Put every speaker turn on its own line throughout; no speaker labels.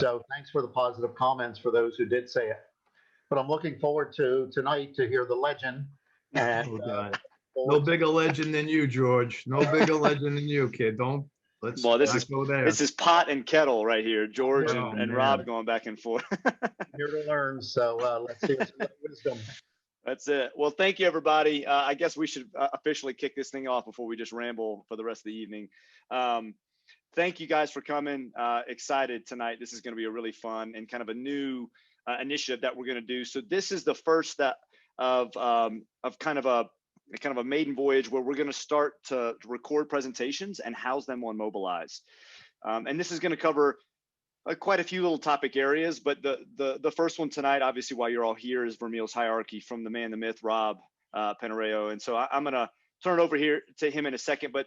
So thanks for the positive comments for those who did say it. But I'm looking forward to tonight to hear the legend. And
Oh, God. No bigger legend than you, George. No bigger legend than you, kid. Let's
well,
not go there.
This is pot and kettle right here. George
Oh,
and
man.
Rob going back and forth.
here to learn. So let's see some wisdom.
That's it. Well, thank you, everybody. I guess we should officially kick this thing off before we just ramble for the rest of the evening. Thank you guys for coming. Excited tonight. This is going to be a really fun and kind of a new initiative that we're going to do. So this is the first step of kind of a maiden voyage where we're going to start to record presentations and house them on Mobilize. And this is going to cover quite a few little topic areas, but the first one tonight, obviously, while you're all here, is Vermeil's hierarchy from the man, the myth, Rob Panariello. And so I'm going to turn it over here to him in a second, but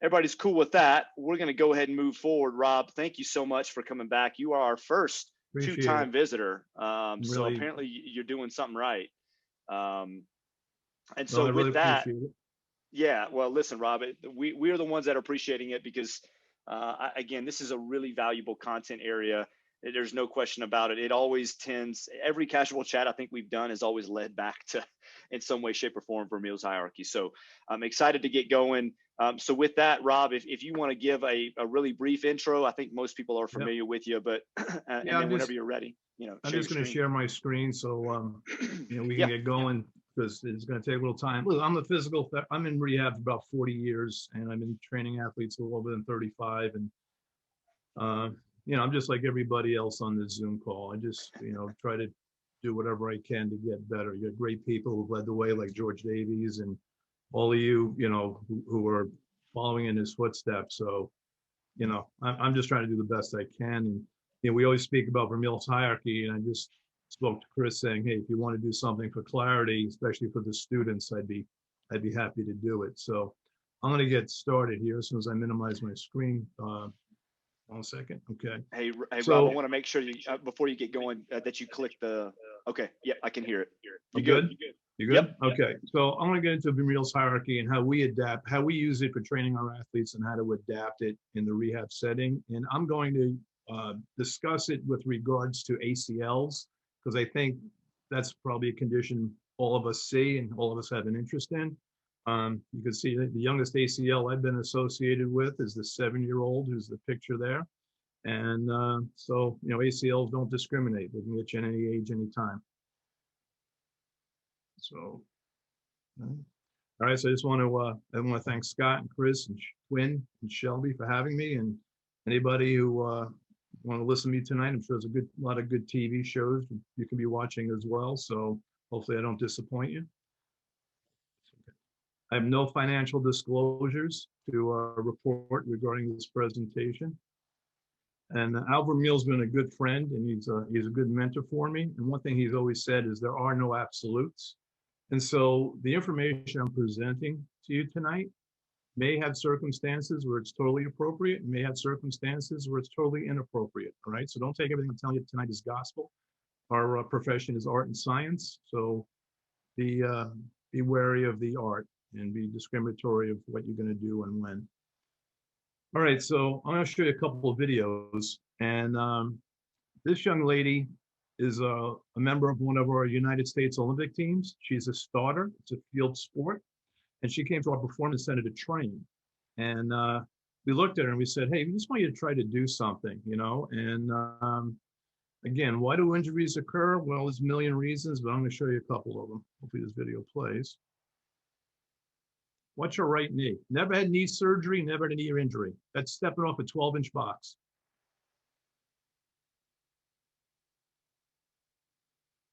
everybody's cool with that. We're going to go ahead and move forward. Rob, thank you so much for coming back. You are our first two-time visitor. So apparently you're doing something right. And so with that, yeah, well, listen, Rob, we are the ones that are appreciating it because, again, this is a really valuable content area. There's no question about it. It always tends, every casual chat I think we've done has always led back to, in some way, shape, or form, Vermeil's hierarchy. So I'm excited to get going. So with that, Rob, if you want to give a really brief intro, I think most people are familiar with you, but and then whenever you're ready,
I'm just going to share my screen so we can get going because it's going to take a little time. Look, I'm in rehab for about 40 years, and I've been training athletes a little bit than 35, and I'm just like everybody else on this Zoom call. I just try to do whatever I can to get better. You got great people who've led the way, like George Davies and all of you, who are following in his footsteps. So, I'm just trying to do the best I can. And, we always speak about Vermeil's hierarchy. And I just spoke to Chris saying, hey, if you want to do something for clarity, especially for the students, I'd be happy to do it. So I'm going to get started here as soon as I minimize my screen. 1 second. Okay.
Hey, Rob, I want to make sure before you get going that you click the. Okay. Yeah, I can hear it.
You good? You good? Yep. Okay. So I'm going to get into Vermeil's hierarchy and how we use it for training our athletes and how to adapt it in the rehab setting. And I'm going to discuss it with regards to ACLs, because I think that's probably a condition all of us see and all of us have an interest in. You can see the youngest ACL I've been associated with is the 7-year-old who's the picture there. And so, ACLs don't discriminate. They can get you at any age, any time. So, all right. So I just want to thank Scott and Chris and Quinn and Shelby for having me, and anybody who want to listen to me tonight. I'm sure there's a lot of good TV shows you can be watching as well. So hopefully I don't disappoint you. I have no financial disclosures to report regarding this presentation. And Al Vermeil's been a good friend, and he's a good mentor for me. And one thing he's always said is there are no absolutes. And so the information I'm presenting to you tonight may have circumstances where it's totally appropriate, and may have circumstances where it's totally inappropriate. All right. So don't take everything I'm telling you tonight as gospel. Our profession is art and science. So be wary of the art and be discriminatory of what you're going to do and when. All right, so I'm going to show you a couple of videos. And this young lady is a member of one of our United States Olympic teams. She's a starter. It's a field sport. And she came to our performance center to train. And we looked at her and we said, hey, we just want you to try to do something, And again, why do injuries occur? Well, there's a million reasons, but I'm going to show you a couple of them. Hopefully this video plays. What's your right knee? Never had knee surgery, never had a knee injury. That's stepping off a 12-inch box.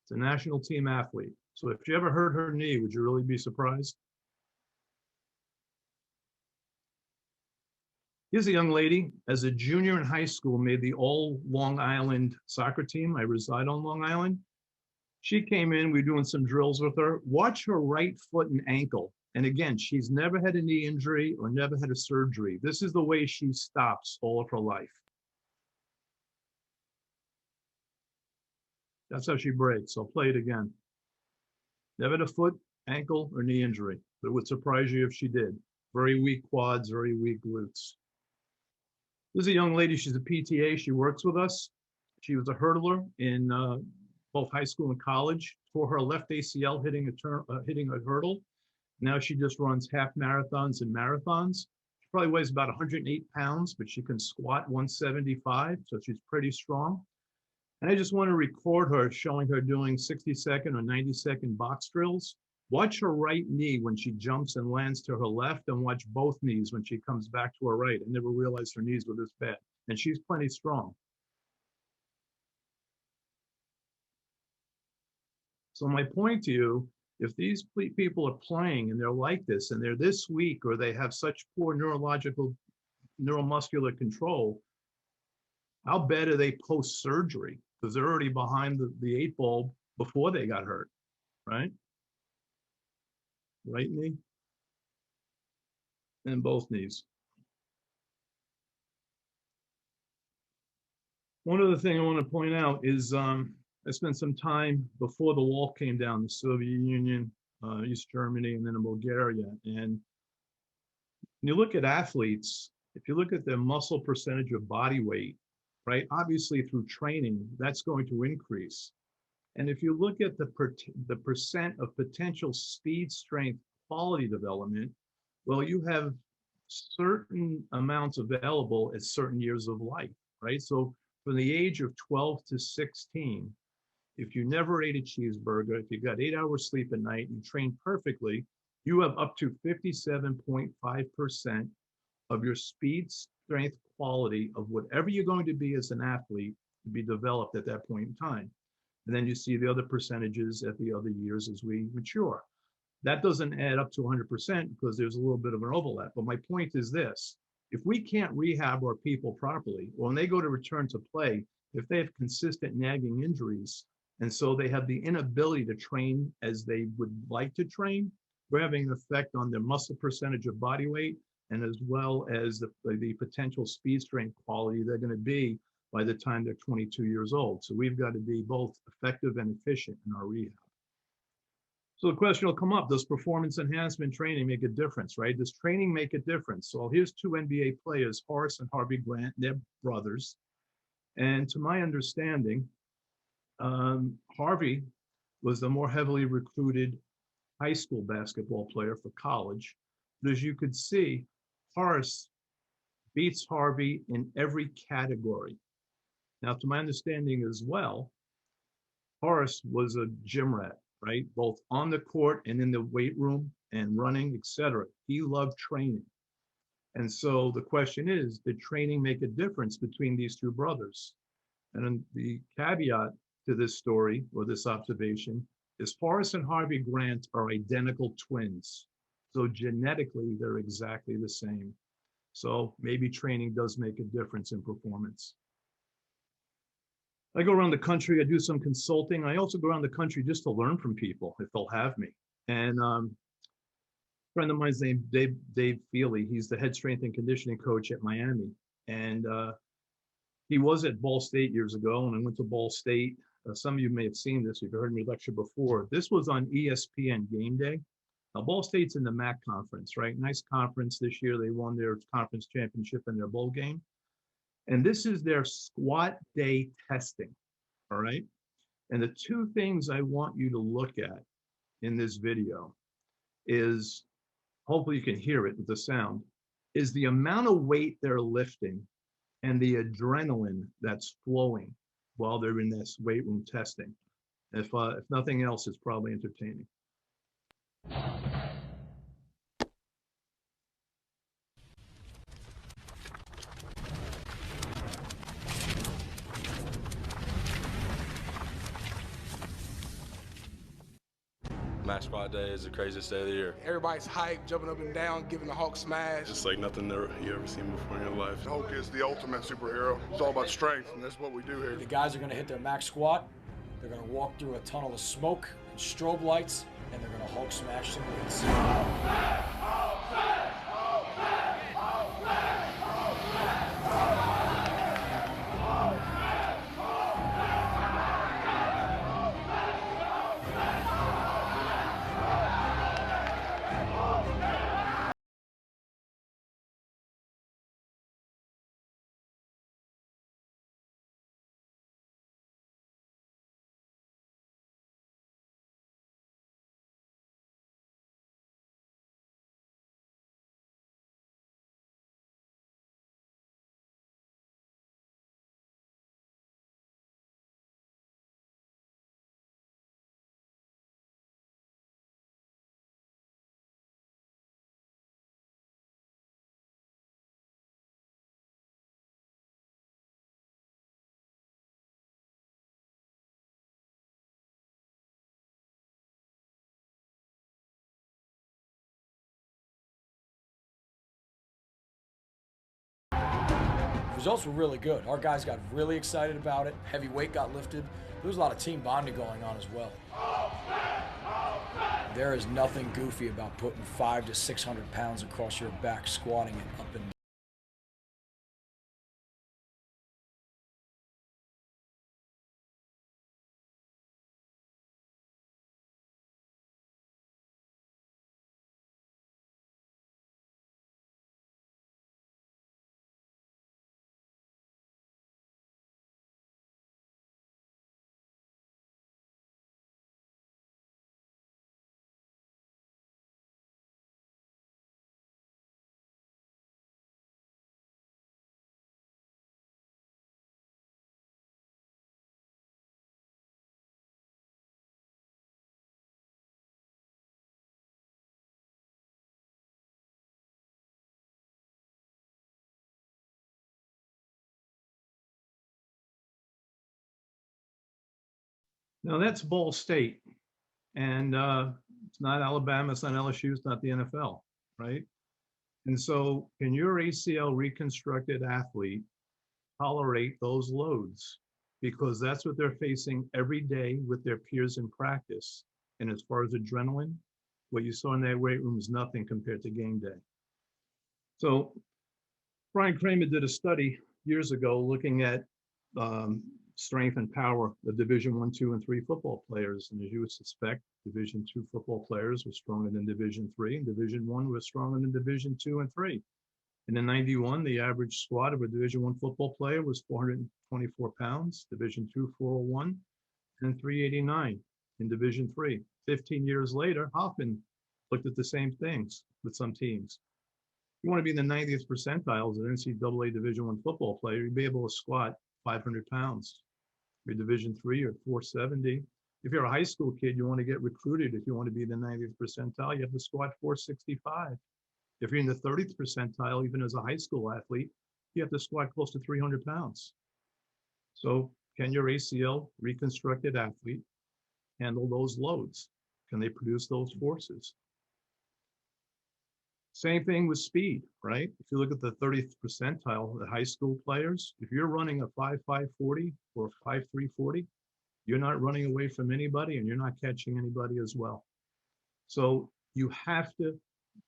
It's a national team athlete. So if you ever hurt her knee, would you really be surprised? Here's a young lady, as a junior in high school, made the all Long Island soccer team. I reside on Long Island. She came in, we were doing some drills with her. Watch her right foot and ankle. And again, she's never had a knee injury or never had a surgery. This is the way she stops all of her life. That's how she breaks. I'll play it again. Never had a foot, ankle, or knee injury. But it would surprise you if she did. Very weak quads, very weak glutes. This is a young lady. She's a PTA. She works with us. She was a hurdler in both high school and college. Tore her left ACL hitting a hurdle. Now she just runs half marathons and marathons. She probably weighs about 108 pounds, but she can squat 175, so she's pretty strong. And I just want to record her, showing her doing 60-second or 90-second box drills. Watch her right knee when she jumps and lands to her left, and watch both knees when she comes back to her right. I never realized her knees were this bad. And she's plenty strong. So my point to you, if these people are playing and they're like this and they're this weak, or they have such poor neuromuscular control, how bad are they post-surgery? Because they're already behind the 8 ball before they got hurt, right? Right knee and both knees. One other thing I want to point out is I spent some time before the wall came down, the Soviet Union, East Germany, and then in Bulgaria. And when you look at athletes, if you look at their muscle percentage of body weight, right, obviously through training, that's going to increase. And if you look at the percent of potential speed, strength, quality development, well, you have certain amounts available at certain years of life, right? So from the age of 12 to 16, if you never ate a cheeseburger, if you got 8 hours sleep at night and trained perfectly, you have up to 57.5% of your speed, strength, quality of whatever you're going to be as an athlete to be developed at that point in time. And then you see the other percentages at the other years as we mature. That doesn't add up to 100% because there's a little bit of an overlap. But my point is this: if we can't rehab our people properly, or when they go to return to play, if they have consistent nagging injuries, and so they have the inability to train as they would like to train, we're having an effect on their muscle percentage of body weight, and as well as the potential speed strength quality they're going to be by the time they're 22 years old. So we've got to be both effective and efficient in our rehab. So the question will come up, does performance enhancement training make a difference, right? Does training make a difference? So here's 2 NBA players, Horace and Harvey Grant, they're brothers. And to my understanding, Harvey was the more heavily recruited high school basketball player for college. But as you could see, Horace beats Harvey in every category. Now, to my understanding as well, Horace was a gym rat, right? Both on the court and in the weight room and running, etc. He loved training. And so the question is, did training make a difference between these 2 brothers? And the caveat to this story, or this observation, is Horace and Harvey Grant are identical twins. So genetically, they're exactly the same. So maybe training does make a difference in performance. I go around the country, I do some consulting. I also go around the country just to learn from people if they'll have me. And a friend of mine's named Dave Feely. He's the head strength and conditioning coach at Miami. And he was at Ball State years ago, and I went to Ball State. Some of you may have seen this, if you've heard me lecture before. This was on ESPN Game Day. Now, Ball State's in the MAC conference, right? Nice conference this year. They won their conference championship in their bowl game. And this is their squat day testing, all right? And the 2 things I want you to look at in this video is, hopefully you can hear it with the sound, is the amount of weight they're lifting and the adrenaline that's flowing while they're in this weight room testing. If nothing else, it's probably entertaining.
Max Squad Day is the craziest day of the year.
Everybody's hyped, jumping up and down, giving the Hulk smash.
It's like nothing you ever seen before in your life.
Hulk is the ultimate superhero. It's all about strength, and that's what we do here.
The guys are going to hit their max squat. They're going to walk through a tunnel of smoke and strobe lights, and they're going to Hulk smash some weights. results were really good. Our guys got really excited about it. Heavy weight got lifted. There was a lot of team bonding going on as well. There is nothing goofy about putting 500 to 600 pounds across your back, squatting it up and down.
Now that's Ball State, and it's not Alabama, it's not LSU, it's not the NFL, right? And so, can your ACL reconstructed athlete tolerate those loads? Because that's what they're facing every day with their peers in practice. And as far as adrenaline, what you saw in that weight room is nothing compared to game day. So Brian Kramer did a study years ago looking at strength and power of Division I, II, and III football players. And as you would suspect, Division II football players were stronger than Division III, and Division I was stronger than Division II and III. And in '91, the average squat of a Division I football player was 424 pounds, Division II 401, and 389 in Division III. 15 years later, Hoffman looked at the same things with some teams. You want to be in the 90th percentile as an NCAA Division I football player, you'd be able to squat 500 pounds. Your Division III or 470. If you're a high school kid, you want to get recruited. If you want to be in the 90th percentile, you have to squat 465. If you're in the 30th percentile, even as a high school athlete, you have to squat close to 300 pounds. So can your ACL reconstructed athlete handle those loads? Can they produce those forces? Same thing with speed, right? If you look at the 30th percentile, the high school players, if you're running a 5.540 or 5.340, you're not running away from anybody and you're not catching anybody as well. So you have to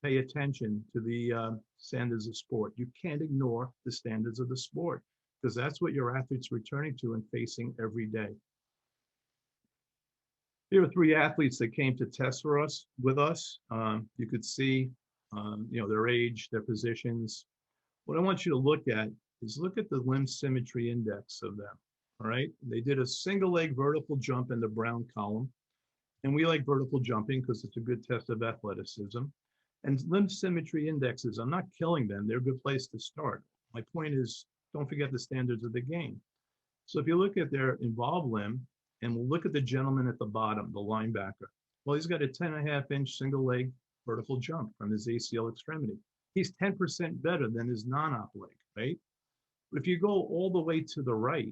pay attention to the standards of sport. You can't ignore the standards of the sport because that's what your athletes returning to and facing every day. Here are 3 athletes that came to test for us with us. You could see their age, their positions. What I want you to look at is look at the limb symmetry index of them, all right? They did a single leg vertical jump in the brown column. And we like vertical jumping because it's a good test of athleticism. And limb symmetry indexes, I'm not killing them. They're a good place to start. My point is, don't forget the standards of the game. So if you look at their involved limb, and we'll look at the gentleman at the bottom, the linebacker. Well, he's got a 10.5-inch single leg vertical jump from his ACL extremity. He's 10% better than his non-op leg, right? But if you go all the way to the right,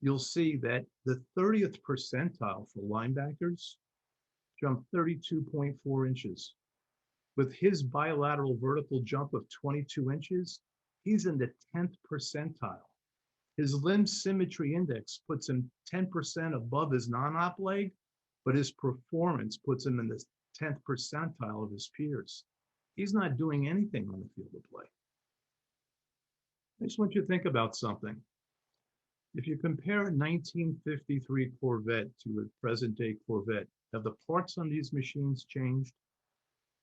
you'll see that the 30th percentile for linebackers jumped 32.4 inches. With his bilateral vertical jump of 22 inches, he's in the 10th percentile. His limb symmetry index puts him 10% above his non-op leg, but his performance puts him in the 10th percentile of his peers. He's not doing anything on the field of play. I just want you to think about something. If you compare a 1953 Corvette to a present-day Corvette, have the parts on these machines changed?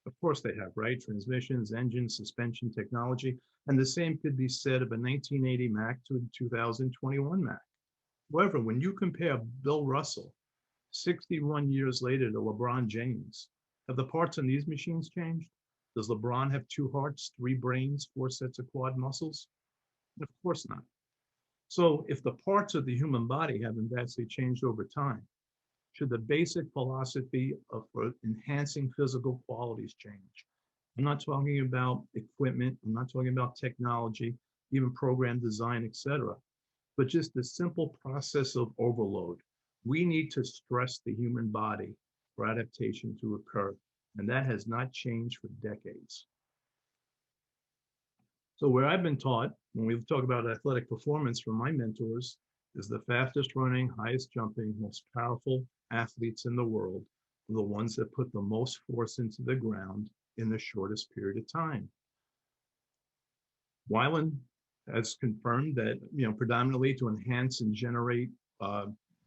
Of course they have, right? Transmissions, engines, suspension technology. And the same could be said of a 1980 Mac to a 2021 Mac. However, when you compare Bill Russell, 61 years later, to LeBron James, have the parts on these machines changed? Does LeBron have 2 hearts, 3 brains, 4 sets of quad muscles? Of course not. So if the parts of the human body haven't vastly changed over time, should the basic philosophy of enhancing physical qualities change? I'm not talking about equipment, I'm not talking about technology, even program design, etc., but just the simple process of overload. We need to stress the human body for adaptation to occur, and that has not changed for decades. So where I've been taught when we talk about athletic performance from my mentors, is the fastest running, highest jumping, most powerful athletes in the world are the ones that put the most force into the ground in the shortest period of time. Weiland has confirmed that, predominantly to enhance and generate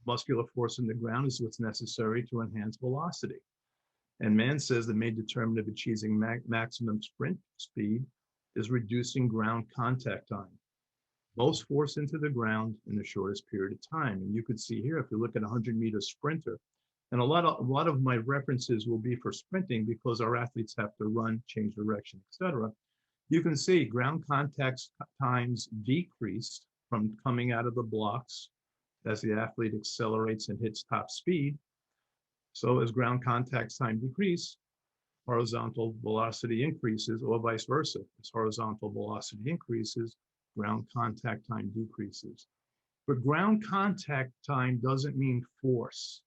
muscular force in the ground is what's necessary to enhance velocity. And Mann says the main determinant of achieving maximum sprint speed is reducing ground contact time. Most force into the ground in the shortest period of time. And you could see here, if you look at a 100-meter sprinter, and a lot of my references will be for sprinting because our athletes have to run, change direction, etc. You can see ground contact times decreased from coming out of the blocks as the athlete accelerates and hits top speed. So as ground contact time decrease, horizontal velocity increases, or vice versa. As horizontal velocity increases, ground contact time decreases. But ground contact time doesn't mean force.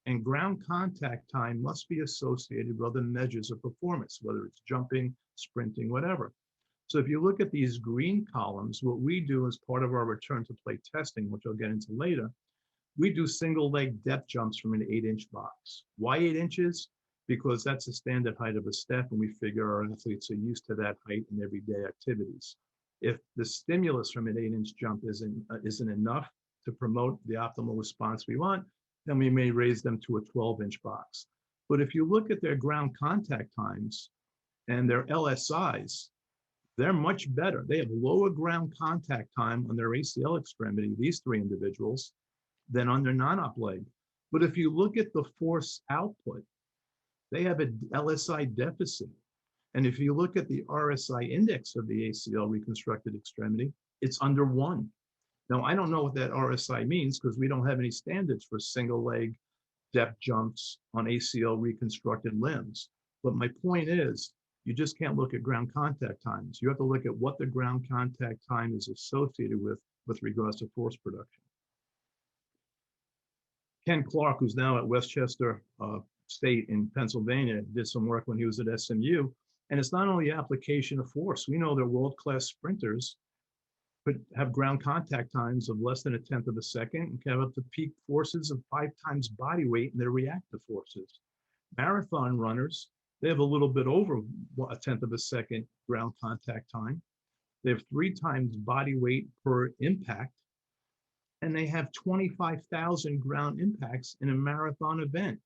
And ground contact time must be associated with other measures of performance, whether it's jumping, sprinting, whatever. So if you look at these green columns, what we do as part of our return to play testing, which I'll get into later, we do single leg depth jumps from an 8-inch box. Why 8 inches? Because that's the standard height of a step, and we figure our athletes are used to that height in everyday activities. If the stimulus from an 8-inch jump isn't enough to promote the optimal response we want, then we may raise them to a 12-inch box. But if you look at their ground contact times and their LSIs, they're much better. They have lower ground contact time on their ACL extremity, these three individuals, than on their non-op leg. But if you look at the force output, they have an LSI deficit. And if you look at the RSI index of the ACL reconstructed extremity, it's under 1. Now, I don't know what that RSI means because we don't have any standards for single leg depth jumps on ACL reconstructed limbs. But my point is, you just can't look at ground contact times. You have to look at what the ground contact time is associated with regards to force production. Ken Clark, who's now at Westchester State in Pennsylvania, did some work when he was at SMU. And it's not only application of force. We know that world-class sprinters could have ground contact times of less than 1/10 of a second and can have up to peak forces of 5 times body weight in their reactive forces. Marathon runners, they have a little bit over 1/10 of a second ground contact time. They have 3 times body weight per impact, and they have 25,000 ground impacts in a marathon event.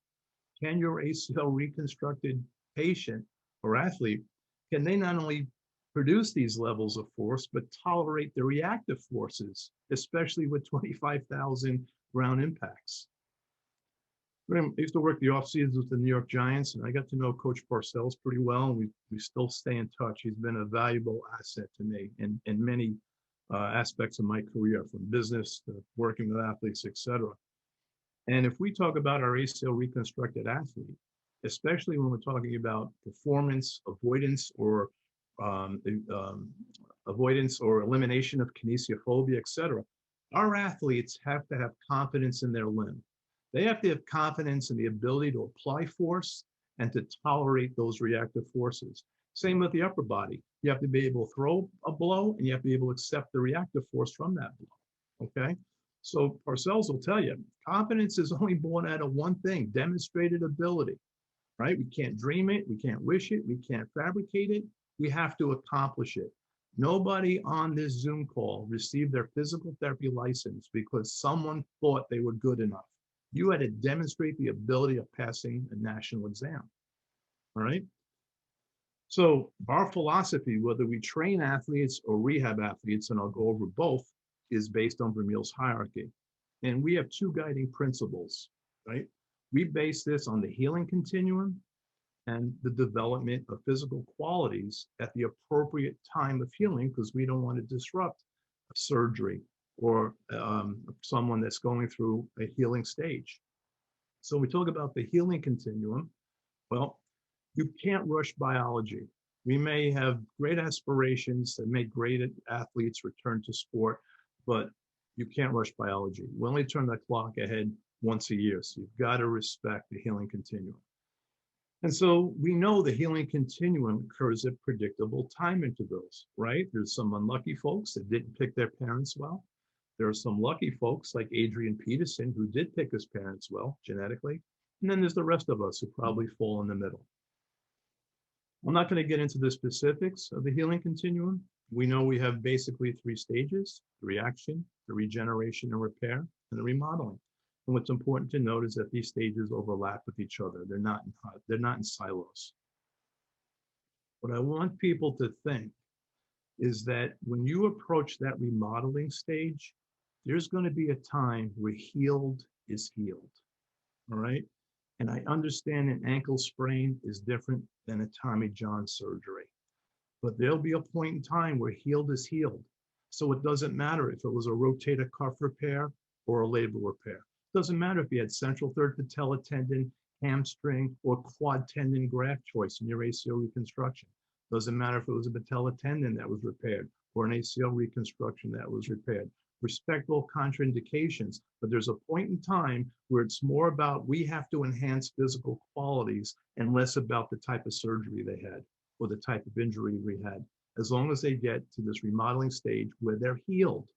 Can your ACL reconstructed patient or athlete, can they not only produce these levels of force, but tolerate the reactive forces, especially with 25,000 ground impacts? I used to work the off seasons with the New York Giants, and I got to know Coach Parcells pretty well, and we still stay in touch. He's been a valuable asset to me in many aspects of my career, from business to working with athletes, etc. And if we talk about our ACL reconstructed athlete, especially when we're talking about performance, avoidance, or elimination of kinesiophobia, etc., our athletes have to have confidence in their limb. They have to have confidence in the ability to apply force and to tolerate those reactive forces. Same with the upper body. You have to be able to throw a blow, and you have to be able to accept the reactive force from that blow, okay? So Parcells will tell you, confidence is only born out of one thing: demonstrated ability, right? We can't dream it, we can't wish it, we can't fabricate it, we have to accomplish it. Nobody on this Zoom call received their physical therapy license because someone thought they were good enough. You had to demonstrate the ability of passing a national exam, all right? So our philosophy, whether we train athletes or rehab athletes, and I'll go over both, is based on Vermeil's hierarchy. And we have 2 guiding principles, right? We base this on the healing continuum and the development of physical qualities at the appropriate time of healing, because we don't want to disrupt a surgery or someone that's going through a healing stage. So we talk about the healing continuum. Well, you can't rush biology. We may have great aspirations that make great athletes return to sport, but you can't rush biology. We only turn the clock ahead once a year, so you've got to respect the healing continuum. And so we know the healing continuum occurs at predictable time intervals, right? There's some unlucky folks that didn't pick their parents well. There are some lucky folks like Adrian Peterson who did pick his parents well genetically. And then there's the rest of us who probably fall in the middle. I'm not going to get into the specifics of the healing continuum. We know we have basically 3 stages: the reaction, the regeneration and repair, and the remodeling. And what's important to note is that these stages overlap with each other. They're not in silos. What I want people to think is that when you approach that remodeling stage, there's going to be a time where healed is healed. All right. And I understand an ankle sprain is different than a Tommy John surgery, but there'll be a point in time where healed is healed. So it doesn't matter if it was a rotator cuff repair or a labral repair. It doesn't matter if you had central third patella tendon, hamstring, or quad tendon graft choice in your ACL reconstruction. Doesn't matter if it was a patella tendon that was repaired or an ACL reconstruction that was repaired. Respectable contraindications, but there's a point in time where it's more about we have to enhance physical qualities and less about the type of surgery they had or the type of injury we had, as long as they get to this remodeling stage where they're healed.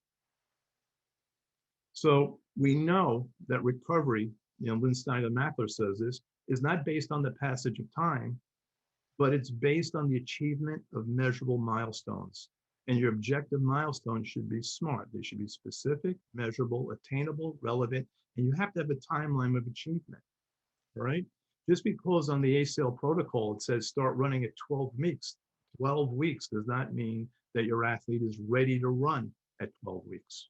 So we know that recovery, Lynn Snyder-Mackler says this, is not based on the passage of time, but it's based on the achievement of measurable milestones. And your objective milestones should be SMART. They should be specific, measurable, attainable, relevant, and you have to have a timeline of achievement, all right? Just because on the ACL protocol, it says start running at 12 weeks. 12 weeks does not mean that your athlete is ready to run at 12 weeks.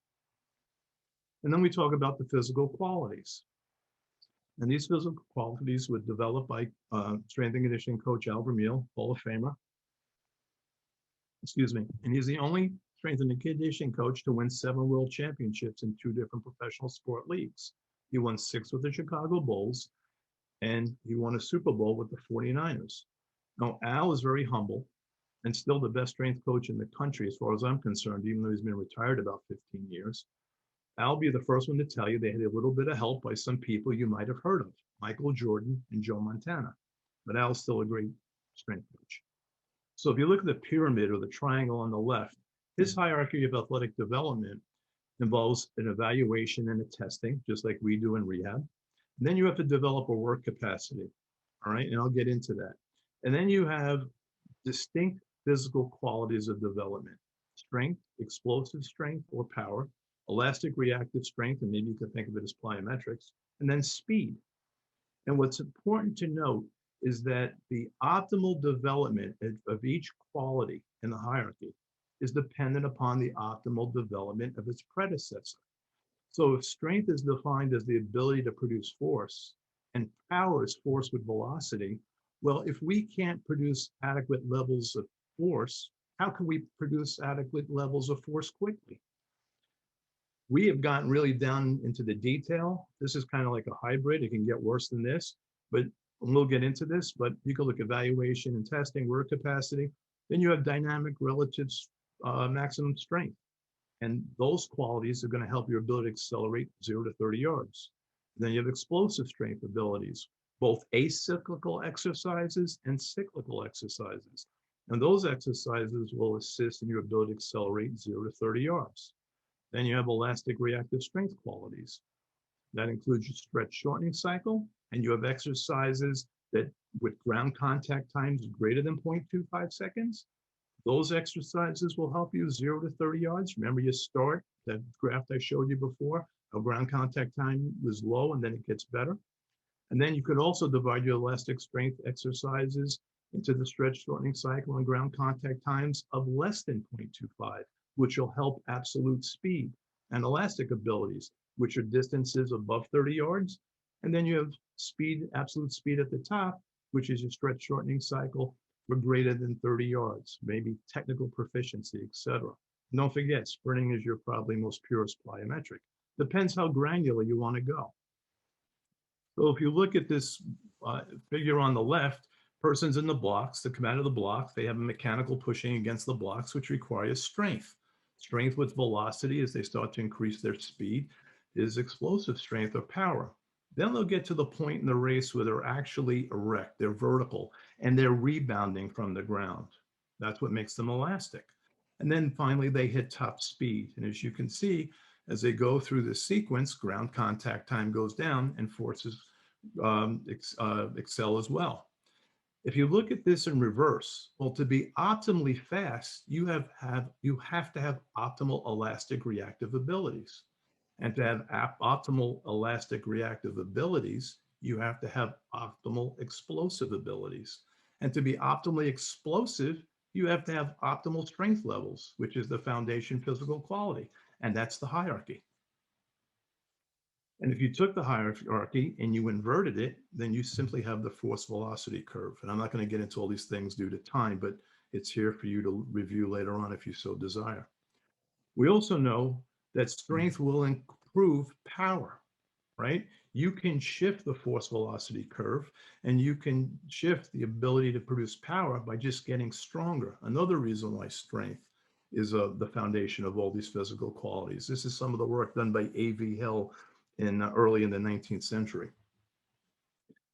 And then we talk about the physical qualities. And these physical qualities were developed by strength and conditioning coach Al Vermeil, Hall of Famer. Excuse me. And he's the only strength and conditioning coach to win 7 world championships in 2 different professional sport leagues. He won 6 with the Chicago Bulls, and he won a Super Bowl with the 49ers. Now, Al is very humble and still the best strength coach in the country, as far as I'm concerned, even though he's been retired about 15 years. I'll be the first one to tell you they had a little bit of help by some people you might have heard of, Michael Jordan and Joe Montana. But Al's still a great strength coach. So if you look at the pyramid or the triangle on the left, his hierarchy of athletic development involves an evaluation and a testing, just like we do in rehab. And then you have to develop a work capacity, all right? And I'll get into that. And then you have distinct physical qualities of development: strength, explosive strength or power, elastic reactive strength, and maybe you could think of it as plyometrics, and then speed. And what's important to note is that the optimal development of each quality in the hierarchy is dependent upon the optimal development of its predecessor. So if strength is defined as the ability to produce force and power is force with velocity, well, if we can't produce adequate levels of force, how can we produce adequate levels of force quickly? We have gotten really down into the detail. This is kind of like a hybrid. It can get worse than this, but we'll get into this. But you can look at evaluation and testing, work capacity. Then you have dynamic relative maximum strength. And those qualities are going to help your ability to accelerate 0 to 30 yards. Then you have explosive strength abilities, both acyclical exercises and cyclical exercises. And those exercises will assist in your ability to accelerate 0 to 30 yards. Then you have elastic reactive strength qualities. That includes your stretch shortening cycle, and you have exercises that with ground contact times greater than 0.25 seconds. Those exercises will help you 0 to 30 yards. Remember you start, that graph I showed you before, how ground contact time was low and then it gets better. And then you could also divide your elastic strength exercises into the stretch shortening cycle and ground contact times of less than 0.25, which will help absolute speed, and elastic abilities, which are distances above 30 yards. And then you have speed, absolute speed at the top, which is your stretch shortening cycle for greater than 30 yards, maybe technical proficiency, etc. Don't forget, sprinting is your probably most purest plyometric. Depends how granular you want to go. So if you look at this figure on the left, person's in the blocks, they come out of the blocks, they have a mechanical pushing against the blocks, which requires strength. Strength with velocity as they start to increase their speed is explosive strength or power. Then they'll get to the point in the race where they're actually erect, they're vertical, and they're rebounding from the ground. That's what makes them elastic. And then finally, they hit top speed. And as you can see, as they go through this sequence, ground contact time goes down and forces excel as well. If you look at this in reverse, well, to be optimally fast, you have to have optimal elastic reactive abilities. And to have optimal elastic reactive abilities, you have to have optimal explosive abilities. And to be optimally explosive, you have to have optimal strength levels, which is the foundation physical quality. And that's the hierarchy. And if you took the hierarchy and you inverted it, then you simply have the force velocity curve. And I'm not going to get into all these things due to time, but it's here for you to review later on if you so desire. We also know that strength will improve power, right? You can shift the force velocity curve and you can shift the ability to produce power by just getting stronger. Another reason why strength is the foundation of all these physical qualities. This is some of the work done by A.V. Hill early in the 19th century.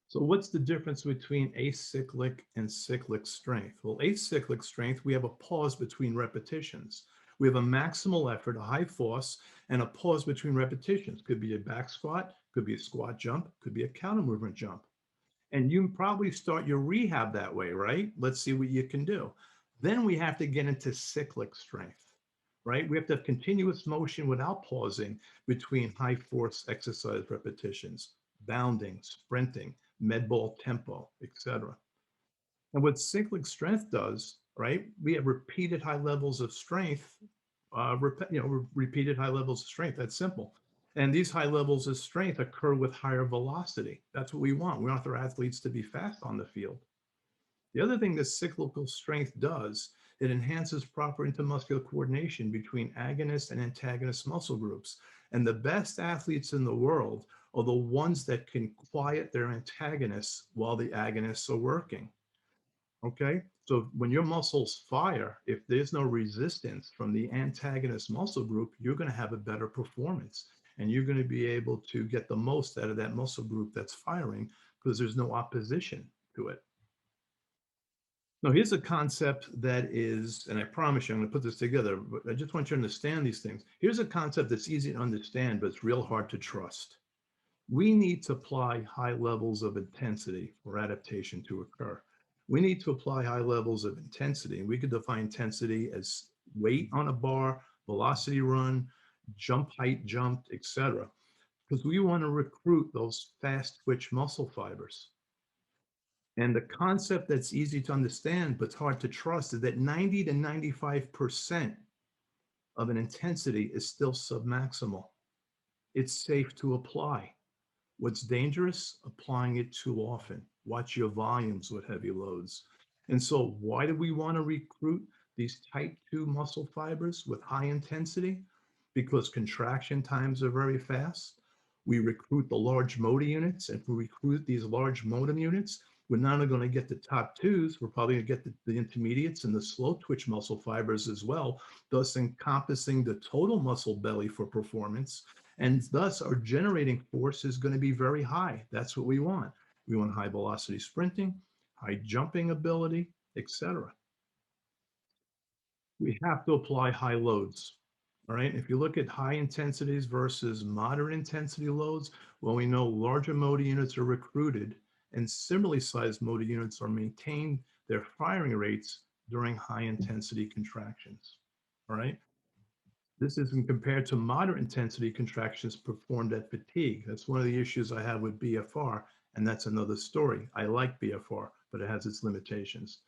So what's the difference between acyclic and cyclic strength? Well, acyclic strength, we have a pause between repetitions. We have a maximal effort, a high force, and a pause between repetitions. Could be a back squat, could be a squat jump, could be a counter movement jump. And you probably start your rehab that way, right? Let's see what you can do. Then we have to get into cyclic strength, right? We have to have continuous motion without pausing between high force exercise repetitions, bounding, sprinting, med ball tempo, etc. And what cyclic strength does, right? We have repeated high levels of strength, repeated high levels of strength. That's simple. And these high levels of strength occur with higher velocity. That's what we want. We want our athletes to be fast on the field. The other thing that cyclical strength does, it enhances proper intermuscular coordination between agonist and antagonist muscle groups. And the best athletes in the world are the ones that can quiet their antagonists while the agonists are working. Okay, so when your muscles fire, if there's no resistance from the antagonist muscle group, you're going to have a better performance and you're going to be able to get the most out of that muscle group that's firing because there's no opposition to it. Now, here's a concept that is, and I promise you, I'm going to put this together, but I just want you to understand these things. Here's a concept that's easy to understand, but it's real hard to trust. We need to apply high levels of intensity for adaptation to occur. We need to apply high levels of intensity. And we could define intensity as weight on a bar, velocity run, jump height jumped, etc. Because we want to recruit those fast twitch muscle fibers. And the concept that's easy to understand, but it's hard to trust, is that 90 to 95% of an intensity is still submaximal. It's safe to apply. What's dangerous? Applying it too often. Watch your volumes with heavy loads. And so why do we want to recruit these type 2 muscle fibers with high intensity? Because contraction times are very fast. We recruit the large motor units, and if we recruit these large motor units, we're not only going to get the top 2s, we're probably going to get the intermediates and the slow twitch muscle fibers as well, thus encompassing the total muscle belly for performance. And thus our generating force is going to be very high. That's what we want. We want high velocity sprinting, high jumping ability, etc. We have to apply high loads. All right. If you look at high intensities versus moderate intensity loads, well, we know larger motor units are recruited and similarly sized motor units are maintained their firing rates during high intensity contractions. All right. This isn't compared to moderate intensity contractions performed at fatigue. That's one of the issues I have with BFR, and that's another story. I like BFR, but it has its limitations.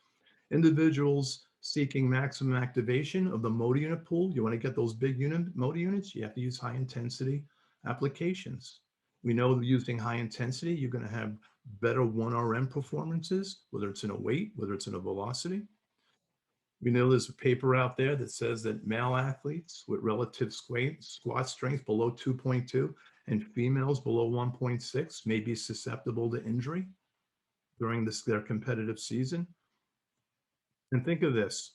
Individuals seeking maximum activation of the motor unit pool, you want to get those big motor units, you have to use high intensity applications. We know using high intensity, you're going to have better 1RM performances, whether it's in a weight, whether it's in a velocity. We know there's a paper out there that says that male athletes with relative squat strength below 2.2 and females below 1.6 may be susceptible to injury during their competitive season. And think of this,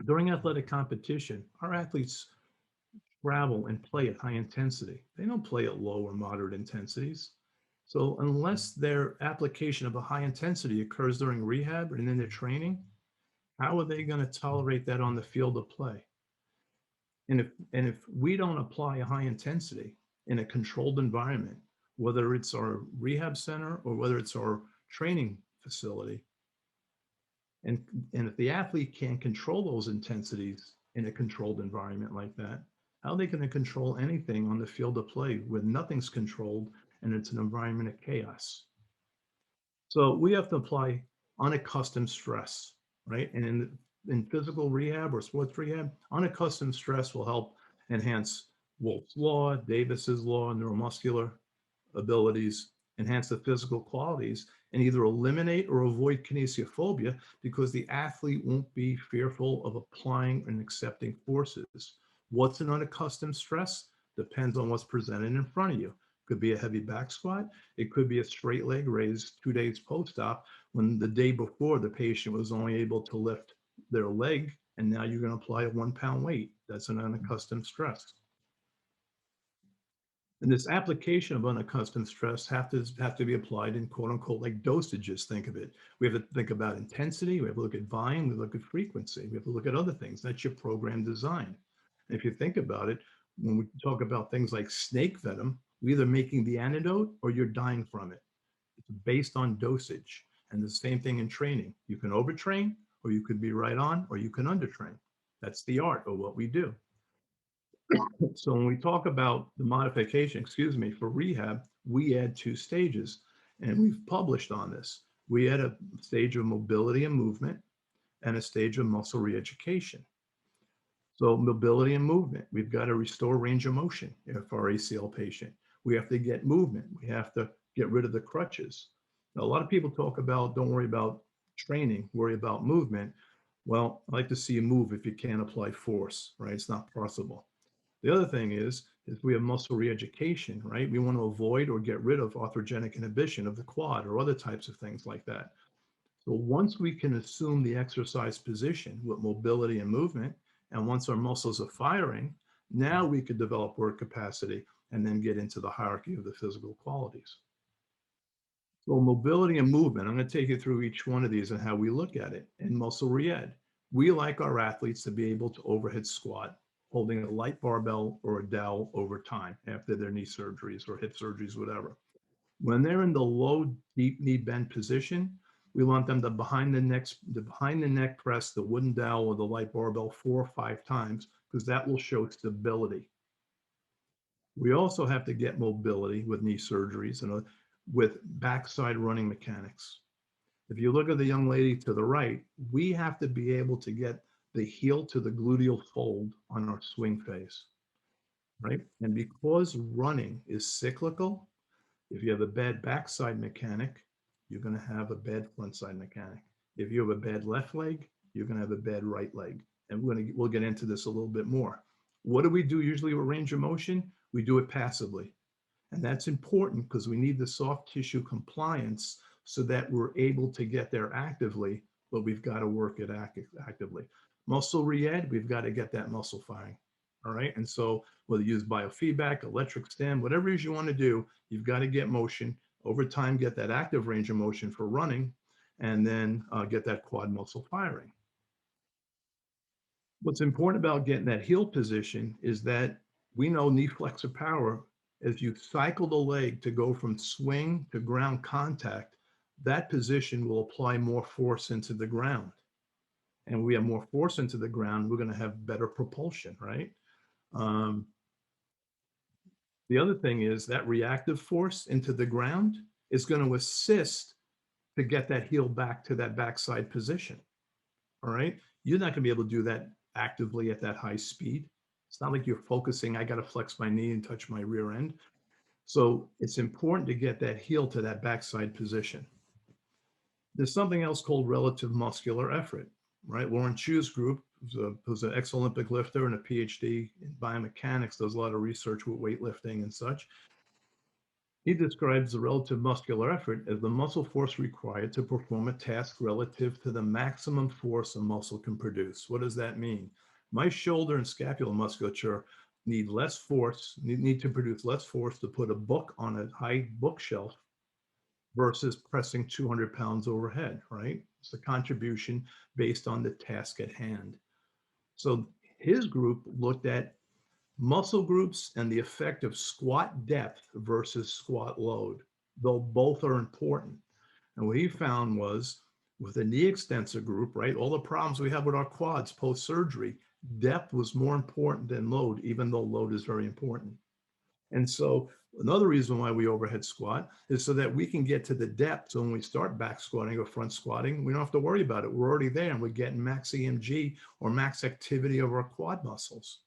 during athletic competition, our athletes travel and play at high intensity. They don't play at low or moderate intensities. So unless their application of a high intensity occurs during rehab and in their training, how are they going to tolerate that on the field of play? And if we don't apply a high intensity in a controlled environment, whether it's our rehab center or whether it's our training facility, and if the athlete can't control those intensities in a controlled environment like that, how are they going to control anything on the field of play where nothing's controlled and it's an environment of chaos? So we have to apply unaccustomed stress, right? And in physical rehab or sports rehab, unaccustomed stress will help enhance Wolff's Law, Davis's Law, neuromuscular abilities, enhance the physical qualities, and either eliminate or avoid kinesiophobia because the athlete won't be fearful of applying and accepting forces. What's an unaccustomed stress? Depends on what's presented in front of you. Could be a heavy back squat. It could be a straight leg raise 2 days post-op when the day before the patient was only able to lift their leg, and now you're going to apply a 1 pound weight. That's an unaccustomed stress. And this application of unaccustomed stress have to be applied in quote unquote like dosages. Think of it. We have to think about intensity. We have to look at volume. We look at frequency. We have to look at other things. That's your program design. And if you think about it, when we talk about things like snake venom, we're either making the antidote or you're dying from it. It's based on dosage. And the same thing in training. You can overtrain, or you could be right on, or you can undertrain. That's the art of what we do. So when we talk about the modification, for rehab, we add 2 stages, and we've published on this. We add a stage of mobility and movement and a stage of muscle reeducation. So mobility and movement, we've got to restore range of motion for our ACL patient. We have to get movement. We have to get rid of the crutches. Now, a lot of people talk about, don't worry about training, worry about movement. Well, I like to see you move if you can't apply force, right? It's not possible. The other thing is we have muscle reeducation, right? We want to avoid or get rid of arthrogenic inhibition of the quad or other types of things like that. So once we can assume the exercise position with mobility and movement, and once our muscles are firing, now we could develop work capacity and then get into the hierarchy of the physical qualities. So mobility and movement, I'm going to take you through each one of these and how we look at it. In muscle re-ed, we like our athletes to be able to overhead squat, holding a light barbell or a dowel over time after their knee surgeries or hip surgeries, whatever. When they're in the low, deep knee bend position, we want them to behind the neck press the wooden dowel or the light barbell 4 or 5 times, because that will show stability. We also have to get mobility with knee surgeries and with backside running mechanics. If you look at the young lady to the right, we have to be able to get the heel to the gluteal fold on our swing phase, right? And because running is cyclical, if you have a bad backside mechanic, you're going to have a bad front side mechanic. If you have a bad left leg, you're going to have a bad right leg. And we'll get into this a little bit more. What do we do usually with range of motion? We do it passively. And that's important because we need the soft tissue compliance so that we're able to get there actively, but we've got to work it actively. Muscle re-ed, we've got to get that muscle firing. All right. And so whether you use biofeedback, electric stim, whatever it is you want to do, you've got to get motion over time, get that active range of motion for running, and then get that quad muscle firing. What's important about getting that heel position is that we know knee flexor power, as you cycle the leg to go from swing to ground contact, that position will apply more force into the ground. And we have more force into the ground, we're going to have better propulsion, right? The other thing is that reactive force into the ground is going to assist to get that heel back to that backside position. All right. You're not going to be able to do that actively at that high speed. It's not like you're focusing, I got to flex my knee and touch my rear end. So it's important to get that heel to that backside position. There's something else called relative muscular effort, right? Lauren Chu's group, who's an ex-Olympic lifter and a PhD in biomechanics, does a lot of research with weightlifting and such. He describes the relative muscular effort as the muscle force required to perform a task relative to the maximum force a muscle can produce. What does that mean? My shoulder and scapular musculature need less force, need to produce less force to put a book on a high bookshelf versus pressing 200 pounds overhead, right? It's the contribution based on the task at hand. So his group looked at muscle groups and the effect of squat depth versus squat load, though both are important. And what he found was with the knee extensor group, right, all the problems we have with our quads post-surgery, depth was more important than load, even though load is very important. And so another reason why we overhead squat is so that we can get to the depth. So when we start back squatting or front squatting, we don't have to worry about it. We're already there and we're getting max EMG or max activity of our quad muscles.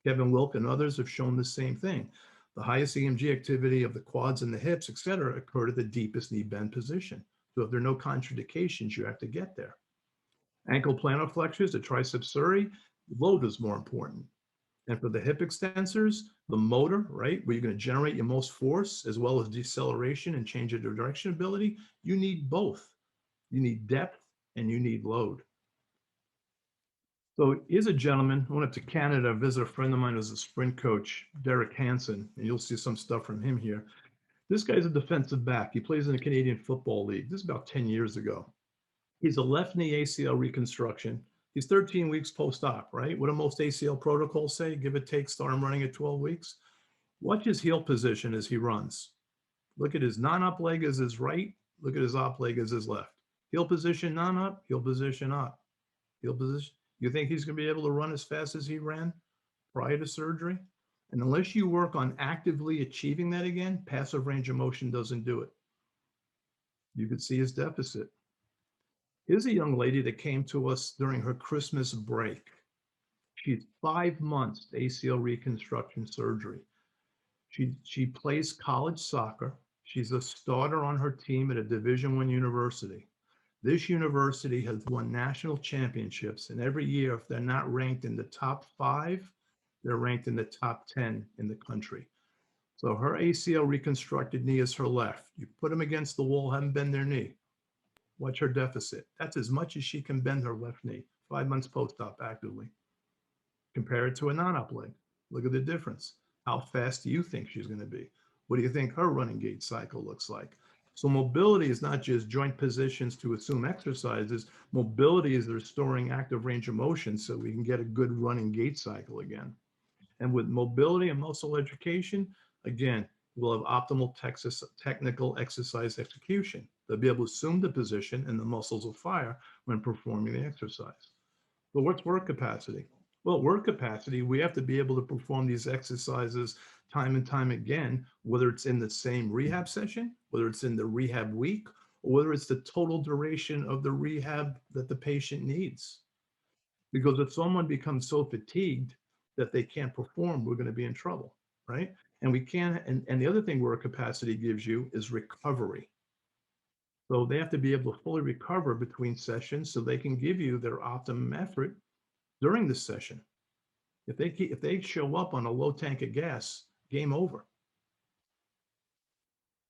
Kevin Wilk and others have shown the same thing. The highest EMG activity of the quads and the hips, et cetera, occur at the deepest knee bend position. So if there are no contraindications, you have to get there. Ankle plantar flexors, the triceps suri, load is more important. And for the hip extensors, the motor, right, where you're going to generate your most force as well as deceleration and change of direction ability, you need both. You need depth and you need load. So here's a gentleman, I went up to Canada, visit a friend of mine who's a sprint coach, Derek Hansen, and you'll see some stuff from him here. This guy's a defensive back. He plays in the Canadian Football League. This is about 10 years ago. He's a left knee ACL reconstruction. He's 13 weeks post-op, right? What do most ACL protocols say? Give or take, start him running at 12 weeks. Watch his heel position as he runs. Look at his non-up leg as his right. Look at his op leg as his left. Heel position non-up, heel position up. Heel position. You think he's going to be able to run as fast as he ran prior to surgery? And unless you work on actively achieving that again, passive range of motion doesn't do it. You could see his deficit. Here's a young lady that came to us during her Christmas break. She's 5 months ACL reconstruction surgery. She plays college soccer. She's a starter on her team at a Division I university. This university has won national championships, and every year, if they're not ranked in the top 5, they're ranked in the top 10 in the country. So her ACL reconstructed knee is her left. You put them against the wall, have them bend their knee. Watch her deficit. That's as much as she can bend her left knee, 5 months post-op actively. Compare it to a non-op leg. Look at the difference. How fast do you think she's going to be? What do you think her running gait cycle looks like? So mobility is not just joint positions to assume exercises. Mobility is restoring active range of motion so we can get a good running gait cycle again. And with mobility and muscle education, again, we'll have optimal technical exercise execution. They'll be able to assume the position and the muscles will fire when performing the exercise. But what's work capacity? Well, work capacity, we have to be able to perform these exercises time and time again, whether it's in the same rehab session, whether it's in the rehab week, or whether it's the total duration of the rehab that the patient needs. Because if someone becomes so fatigued that they can't perform, we're going to be in trouble, right? And we can't, and the other thing work capacity gives you is recovery. So they have to be able to fully recover between sessions so they can give you their optimum effort during the session. If they show up on a low tank of gas, game over.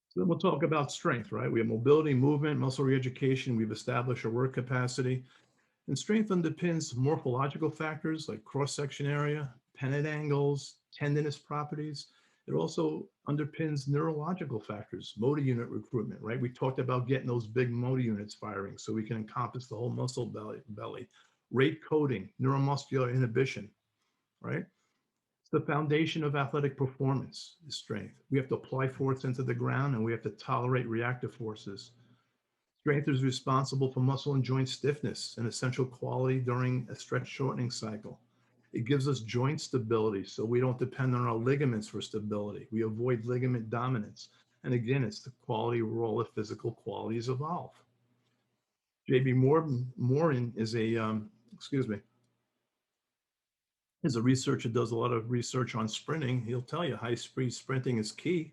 So then we'll talk about strength, right? We have mobility, movement, muscle reeducation. We've established our work capacity. And strength underpins morphological factors like cross-section area, pennant angles, tendinous properties. It also underpins neurological factors, motor unit recruitment, right? We talked about getting those big motor units firing so we can encompass the whole muscle belly. Rate coding, neuromuscular inhibition, right? It's the foundation of athletic performance is strength. We have to apply force into the ground and we have to tolerate reactive forces. Strength is responsible for muscle and joint stiffness, an essential quality during a stretch shortening cycle. It gives us joint stability, so we don't depend on our ligaments for stability. We avoid ligament dominance. And again, it's the quality where all the physical qualities evolve. J.B. Morin is a, is a researcher, does a lot of research on sprinting. He'll tell you high-speed sprinting is key.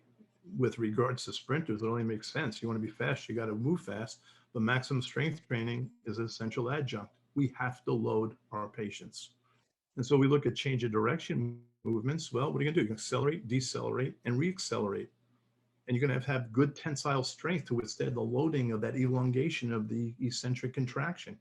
With regards to sprinters, it only makes sense. You want to be fast, you got to move fast, but maximum strength training is an essential adjunct. We have to load our patients. And so we look at change of direction movements. Well, what are you going to do? You accelerate, decelerate, and reaccelerate. And you're going to have good tensile strength to withstand the loading of that elongation of the eccentric contraction.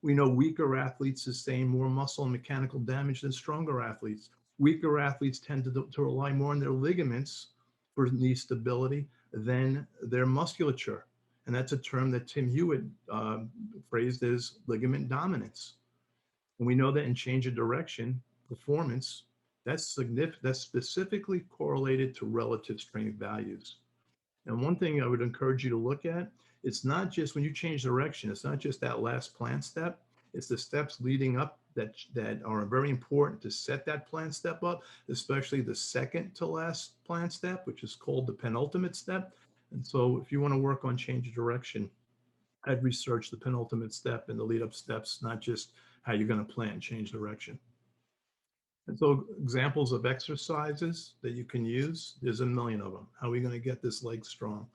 We know weaker athletes sustain more muscle and mechanical damage than stronger athletes. Weaker athletes tend to rely more on their ligaments for knee stability than their musculature. And that's a term that Tim Hewitt phrased as ligament dominance. And we know that in change of direction, performance, that's specifically correlated to relative strength values. And one thing I would encourage you to look at, it's not just when you change direction, it's not just that last plant step, it's the steps leading up that are very important to set that plant step up, especially the second to last plant step, which is called the penultimate step. And so if you want to work on change of direction, I'd research the penultimate step and the lead up steps, not just how you're going to plan change direction. And so examples of exercises that you can use, there's a million of them. How are we going to get this leg strong?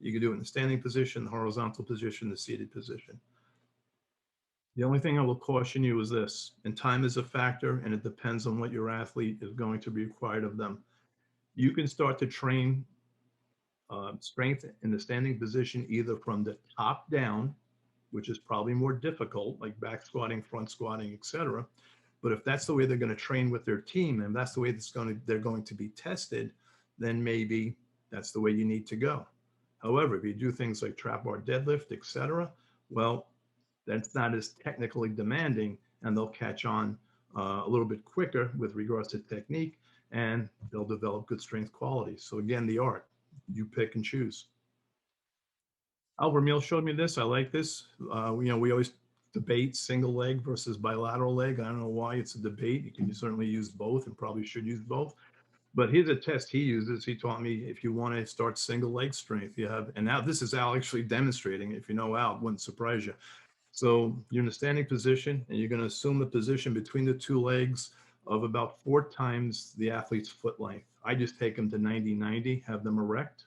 You can do it in the standing position, the horizontal position, the seated position. The only thing I will caution you is this, and time is a factor, and it depends on what your athlete is going to be required of them. You can start to train strength in the standing position either from the top down, which is probably more difficult, like back squatting, front squatting, etc. But if that's the way they're going to train with their team, and that's the way they're going to be tested, then maybe that's the way you need to go. However, if you do things like trap bar deadlift, etc., well, that's not as technically demanding, and they'll catch on a little bit quicker with regards to technique, and they'll develop good strength qualities. So again, the art, you pick and choose. Vermeil showed me this. I like this. We always debate single leg versus bilateral leg. I don't know why it's a debate. You can certainly use both and probably should use both. But here's a test he uses. He taught me if you want to start single leg strength, you have, and now this is Al actually demonstrating. If you know Al, it wouldn't surprise you. So you're in a standing position and you're going to assume the position between the two legs of about 4 times the athlete's foot length. I just take them to 90-90, have them erect.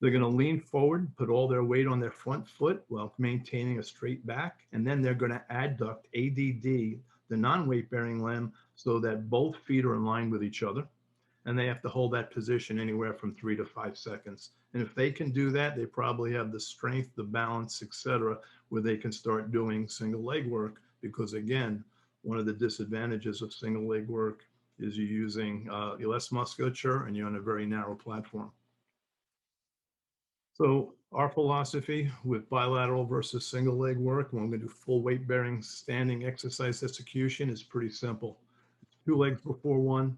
They're going to lean forward, put all their weight on their front foot while maintaining a straight back. And then they're going to adduct, ADD, the non-weight bearing limb, so that both feet are in line with each other. And they have to hold that position anywhere from 3 to 5 seconds. And if they can do that, they probably have the strength, the balance, etc., where they can start doing single leg work. Because again, one of the disadvantages of single leg work is you're using less musculature and you're on a very narrow platform. So our philosophy with bilateral versus single leg work, when we're going to do full weight bearing standing exercise execution, is pretty simple. 2 legs before one,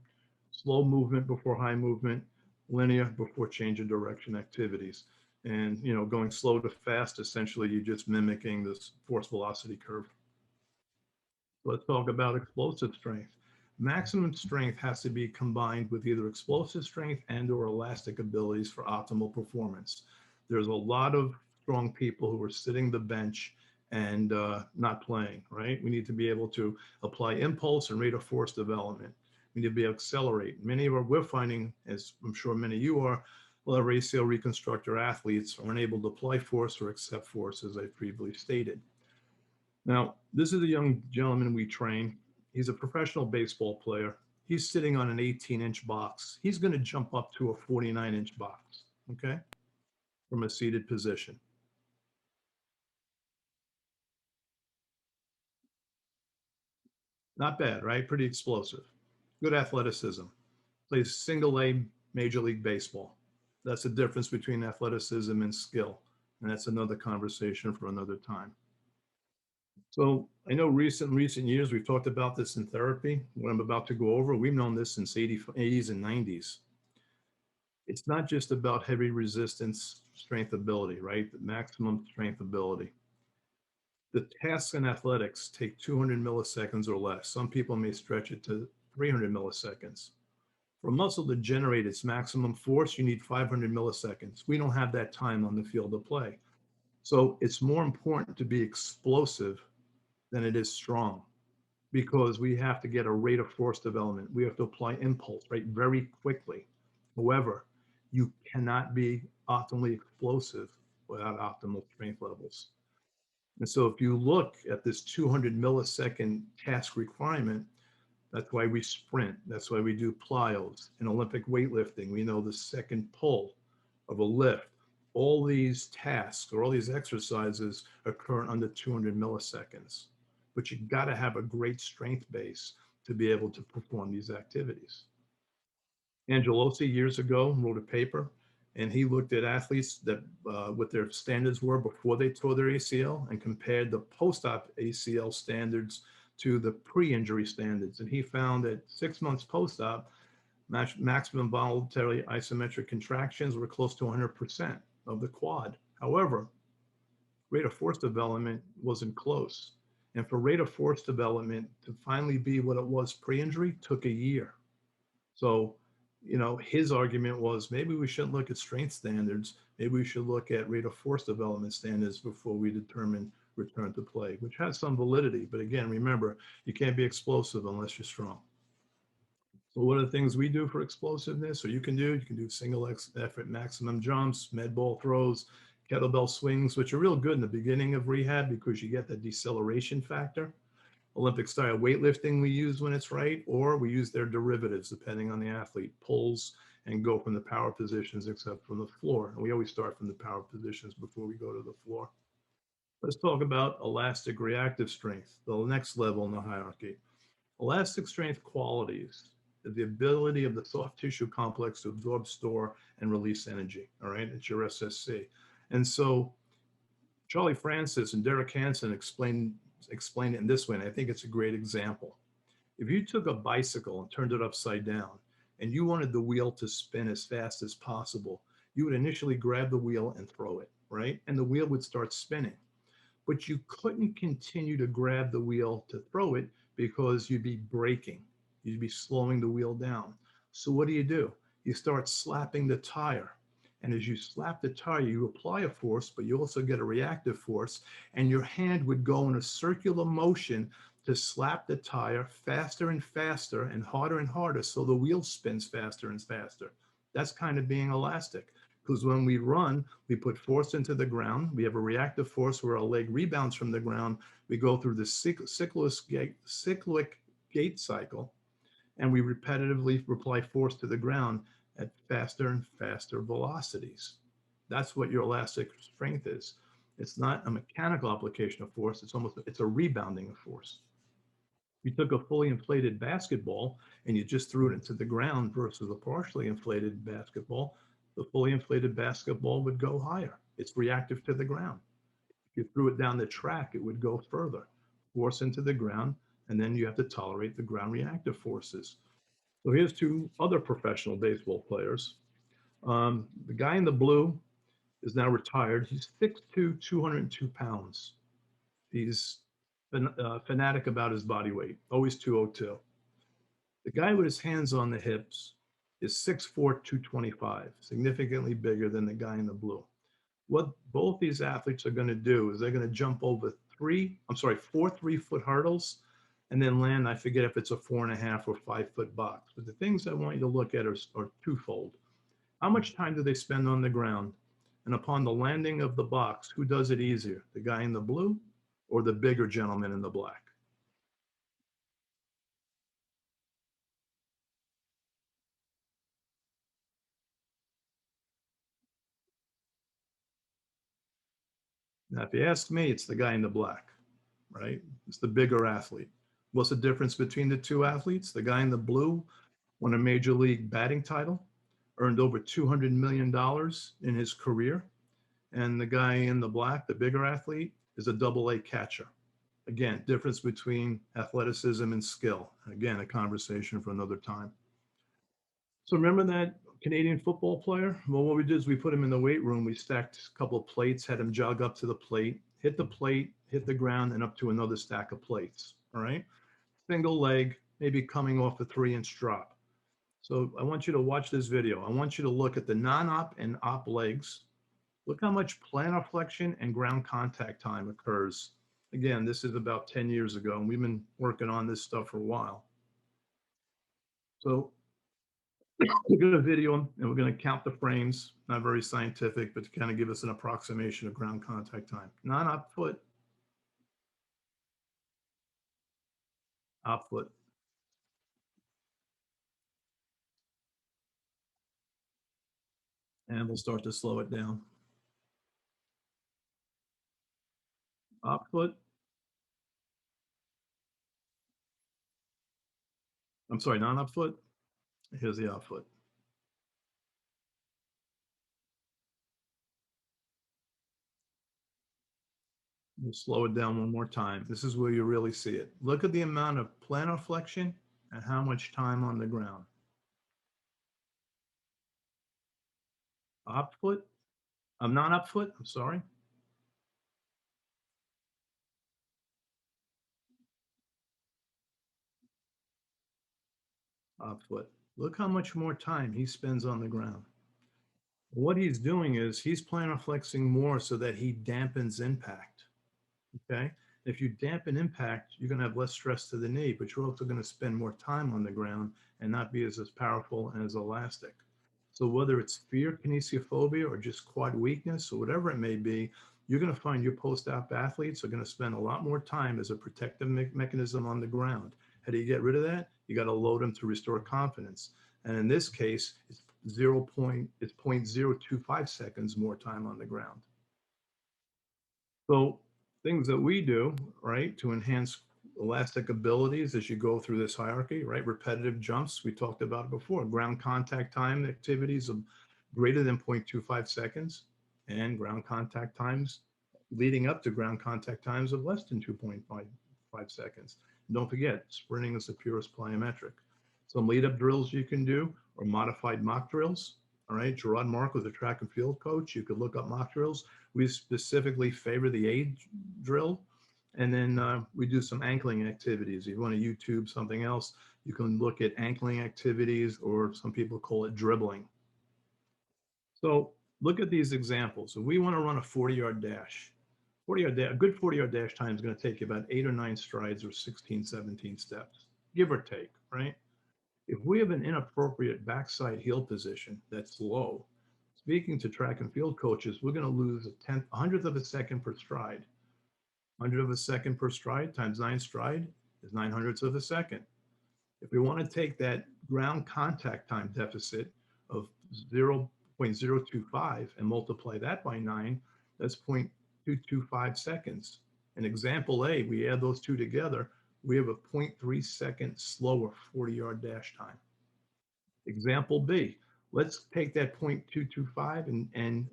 slow movement before high movement, linear before change of direction activities. And, going slow to fast, essentially you're just mimicking this force velocity curve. Let's talk about explosive strength. Maximum strength has to be combined with either explosive strength and or elastic abilities for optimal performance. There's a lot of strong people who are sitting the bench and not playing, right? We need to be able to apply impulse and rate of force development. We need to be able to accelerate. We're finding, as I'm sure many of you are, a lot of ratio reconstructor athletes aren't able to apply force or accept force, as I previously stated. Now, this is a young gentleman we train. He's a professional baseball player. He's sitting on an 18-inch box. He's going to jump up to a 49-inch box, okay, from a seated position. Not bad, right? Pretty explosive. Good athleticism. Plays single A Major League Baseball. That's the difference between athleticism and skill. And that's another conversation for another time. So I know recent years, we've talked about this in therapy. What I'm about to go over, we've known this since 80s and 90s. It's not just about heavy resistance strength ability, right? The maximum strength ability. The tasks in athletics take 200 milliseconds or less. Some people may stretch it to 300 milliseconds. For a muscle to generate its maximum force, you need 500 milliseconds. We don't have that time on the field of play. So it's more important to be explosive than it is strong, because we have to get a rate of force development. We have to apply impulse, right, very quickly. However, you cannot be optimally explosive without optimal strength levels. And so if you look at this 200 millisecond task requirement, that's why we sprint. That's why we do plyos. In Olympic weightlifting, we know the second pull of a lift. All these tasks or all these exercises occur under 200 milliseconds. But you got to have a great strength base to be able to perform these activities. Angelosi years ago wrote a paper, and he looked at athletes that what their standards were before they tore their ACL and compared the post-op ACL standards to the pre-injury standards. And he found that 6 months post-op, maximum voluntary isometric contractions were close to 100% of the quad. However, rate of force development wasn't close. And for rate of force development to finally be what it was pre-injury took a year. So, his argument was maybe we shouldn't look at strength standards. Maybe we should look at rate of force development standards before we determine return to play, which has some validity. But again, remember, you can't be explosive unless you're strong. So what are the things we do for explosiveness? Or you can do single effort maximum jumps, med ball throws, kettlebell swings, which are real good in the beginning of rehab because you get the deceleration factor. Olympic style weightlifting we use when it's right, or we use their derivatives depending on the athlete, pulls and go from the power positions except from the floor. And we always start from the power positions before we go to the floor. Let's talk about elastic reactive strength, the next level in the hierarchy. Elastic strength qualities is the ability of the soft tissue complex to absorb, store, and release energy. All right, it's your SSC. And so Charlie Francis and Derek Hansen explain it in this way, and I think it's a great example. If you took a bicycle and turned it upside down, and you wanted the wheel to spin as fast as possible, you would initially grab the wheel and throw it, right? And the wheel would start spinning. But you couldn't continue to grab the wheel to throw it because you'd be braking. You'd be slowing the wheel down. So what do? You start slapping the tire. And as you slap the tire, you apply a force, but you also get a reactive force, and your hand would go in a circular motion to slap the tire faster and faster and harder, so the wheel spins faster and faster. That's kind of being elastic, because when we run, we put force into the ground. We have a reactive force where our leg rebounds from the ground. We go through the cyclic gait cycle, and we repetitively apply force to the ground at faster and faster velocities. That's what your elastic strength is. It's not a mechanical application of force. It's a rebounding of force. You took a fully inflated basketball and you just threw it into the ground versus a partially inflated basketball, the fully inflated basketball would go higher. It's reactive to the ground. If you threw it down the track, it would go further, force into the ground, and then you have to tolerate the ground reactive forces. So here's two other professional baseball players. The guy in the blue is now retired. He's 6'2", 202 pounds. He's been fanatic about his body weight, always 202. The guy with his hands on the hips is 6'4", 225, significantly bigger than the guy in the blue. What both these athletes are going to do is they're going to jump over four 3-foot hurdles and then land, I forget if it's a 4.5 or 5-foot box. But the things I want you to look at are twofold. How much time do they spend on the ground? And upon the landing of the box, who does it easier, the guy in the blue or the bigger gentleman in the black? Now, if you ask me, it's the guy in the black, right? It's the bigger athlete. What's the difference between the two athletes? The guy in the blue won a major league batting title, earned over $200 million in his career. And the guy in the black, the bigger athlete, is a double-A catcher. Again, difference between athleticism and skill. Again, a conversation for another time. So remember that Canadian football player? Well, what we did is we put him in the weight room. We stacked a couple of plates, had him jog up to the plate, hit the ground, and up to another stack of plates. All right? Single leg, maybe coming off a 3-inch drop. So I want you to watch this video. I want you to look at the non-op and op legs. Look how much plantar flexion and ground contact time occurs. Again, this is about 10 years ago, and we've been working on this stuff for a while. So we're going to video them, and we're going to count the frames. Not very scientific, but to kind of give us an approximation of ground contact time. Non-op foot, op foot. And we'll start to slow it down. Op foot. I'm sorry, non-op foot. Here's the op foot. We'll slow it down one more time. This is where you really see it. Look at the amount of plantar flexion and how much time on the ground. Up foot, not up foot, I'm sorry. Up foot. Look how much more time he spends on the ground. What he's doing is he's plantar flexing more so that he dampens impact. Okay. If you dampen impact, you're going to have less stress to the knee, but you're also going to spend more time on the ground and not be as powerful and as elastic. So whether it's fear, kinesiophobia, or just quad weakness, or whatever it may be, you're going to find your post-op athletes are going to spend a lot more time as a protective mechanism on the ground. How do you get rid of that? You got to load them to restore confidence. And in this case, it's 0.025 seconds more time on the ground. So things that we do, right, to enhance elastic abilities as you go through this hierarchy, right? Repetitive jumps, we talked about it before, ground contact time activities of greater than 0.25 seconds, and ground contact times leading up to ground contact times of less than 2.5 seconds. And don't forget, sprinting is the purest plyometric. Some lead up drills you can do or modified mock drills. All right, Gerard Mark was a track and field coach. You could look up mock drills. We specifically favor the A drill. And then we do some ankling activities. If you want to YouTube something else, you can look at ankling activities, or some people call it dribbling. So look at these examples. If we want to run a 40-yard dash, a good 40-yard dash time is going to take you about 8 or 9 strides or 16, 17 steps, give or take, right? If we have an inappropriate backside heel position that's low, speaking to track and field coaches, we're going to lose a hundredth of a second per stride. 100th of a second per stride times 9 stride is 900ths of a second. If we want to take that ground contact time deficit of 0.025 and multiply that by 9, that's 0.225 seconds. In example A, we add those two together, we have a 0.3 second slower 40-yard dash time. Example B, let's take that 0.225 and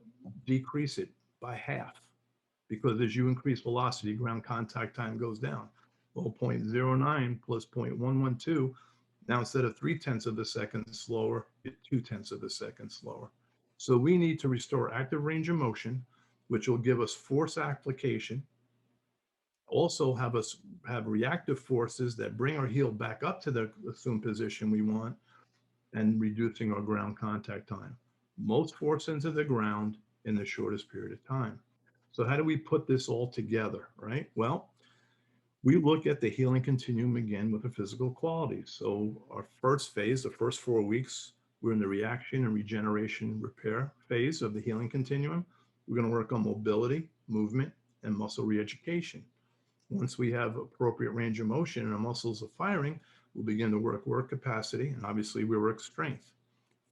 decrease it by half, because as you increase velocity, ground contact time goes down. Well, 0.09 plus 0.112, now instead of 0.3 of a second slower, it's 0.2 of a second slower. So we need to restore active range of motion, which will give us force application, also have us have reactive forces that bring our heel back up to the assumed position we want, and reducing our ground contact time. Most force into the ground in the shortest period of time. So how do we put this all together, right? Well, we look at the healing continuum again with the physical qualities. So our first phase, the first 4 weeks, we're in the reaction and regeneration repair phase of the healing continuum. We're going to work on mobility, movement, and muscle reeducation. Once we have appropriate range of motion and our muscles are firing, we'll begin to work capacity, and obviously we work strength.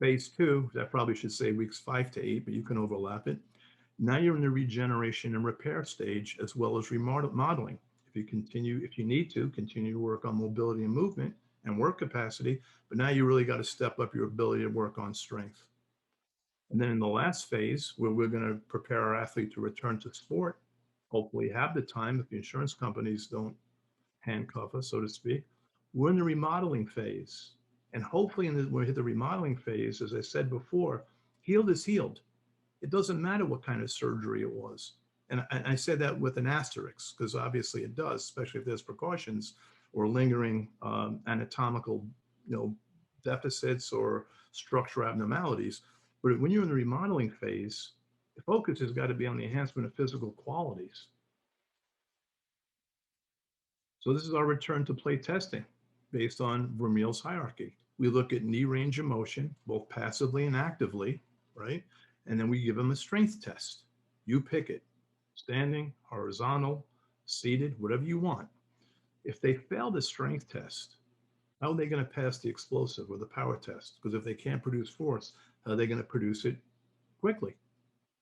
Phase 2, that probably should say weeks 5 to 8, but you can overlap it. Now you're in the regeneration and repair stage, as well as remodeling. If you need to, continue to work on mobility and movement and work capacity, but now you really got to step up your ability to work on strength. And then in the last phase, where we're going to prepare our athlete to return to sport, hopefully have the time if the insurance companies don't handcuff us, so to speak, we're in the remodeling phase. And hopefully when we hit the remodeling phase, as I said before, healed is healed. It doesn't matter what kind of surgery it was. And I said that with an asterisk, because obviously it does, especially if there's precautions or lingering anatomical, deficits or structural abnormalities. But when you're in the remodeling phase, the focus has got to be on the enhancement of physical qualities. So this is our return to play testing based on Vermeil's hierarchy. We look at knee range of motion, both passively and actively, right? And then we give them a strength test. You pick it, standing, horizontal, seated, whatever you want. If they fail the strength test, how are they going to pass the explosive or the power test? Because if they can't produce force, how are they going to produce it quickly?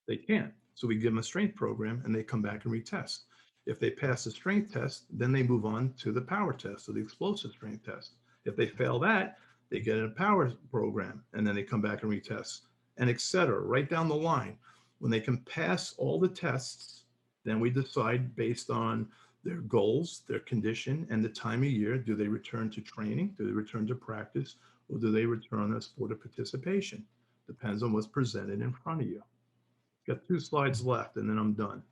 They can't. So we give them a strength program and they come back and retest. If they pass the strength test, then they move on to the power test or the explosive strength test. If they fail that, they get a power program and then they come back and retest, and et cetera, right down the line. When they can pass all the tests Then we decide based on their goals, their condition, and the time of year, do they return to training? Do they return to practice? Or do they return as sport of participation? Depends on what's presented in front of you. Got 2 slides left and then I'm done.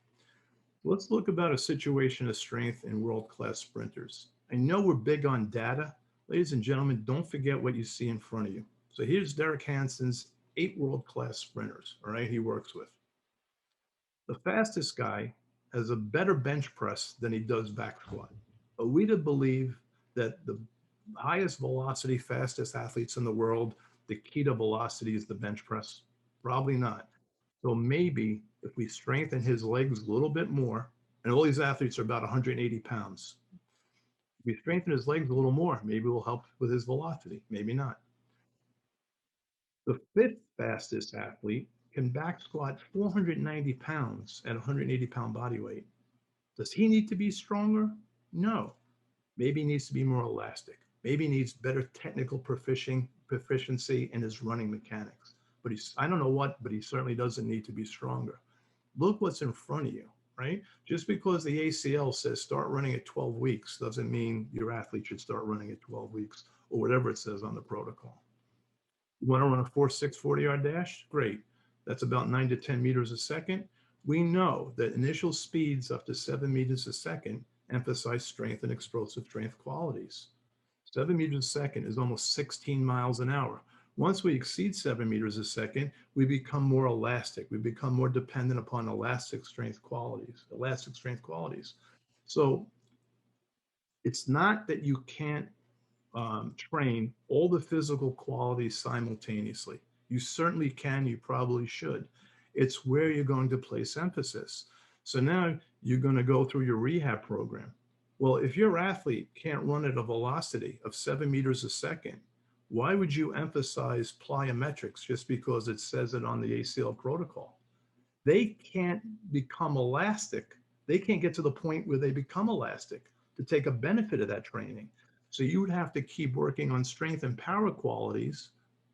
Let's look about a situation of strength in world-class sprinters. I know we're big on data. Ladies and gentlemen, don't forget what you see in front of you. So here's Derek Hansen's 8 world-class sprinters, all right, he works with. The fastest guy has a better bench press than he does back squat. Are we to believe that the highest velocity, fastest athletes in the world, the key to velocity is the bench press? Probably not. So maybe if we strengthen his legs a little bit more, and all these athletes are about 180 pounds, if we strengthen his legs a little more, maybe we'll help with his velocity, maybe not. The 5th fastest athlete can back squat 490 pounds at 180 pound body weight. Does he need to be stronger? No. Maybe he needs to be more elastic. Maybe he needs better technical proficiency in his running mechanics. But I don't know what, but he certainly doesn't need to be stronger. Look what's in front of you, right? Just because the ACL says start running at 12 weeks doesn't mean your athlete should start running at 12 weeks or whatever it says on the protocol. You want to run a 4.6 40-yard dash? Great. That's about 9 to 10 meters a second. We know that initial speeds up to 7 meters a second emphasize strength and explosive strength qualities. 7 meters a second is almost 16 miles an hour. Once we exceed 7 meters a second, we become more elastic. We become more dependent upon elastic strength qualities. So it's not that you can't train all the physical qualities simultaneously. You certainly can, you probably should. It's where you're going to place emphasis. So now you're going to go through your rehab program. Well, if your athlete can't run at a velocity of 7 meters a second, why would you emphasize plyometrics just because it says it on the ACL protocol? They can't become elastic. They can't get to the point where they become elastic to take a benefit of that training. So you would have to keep working on strength and power qualities,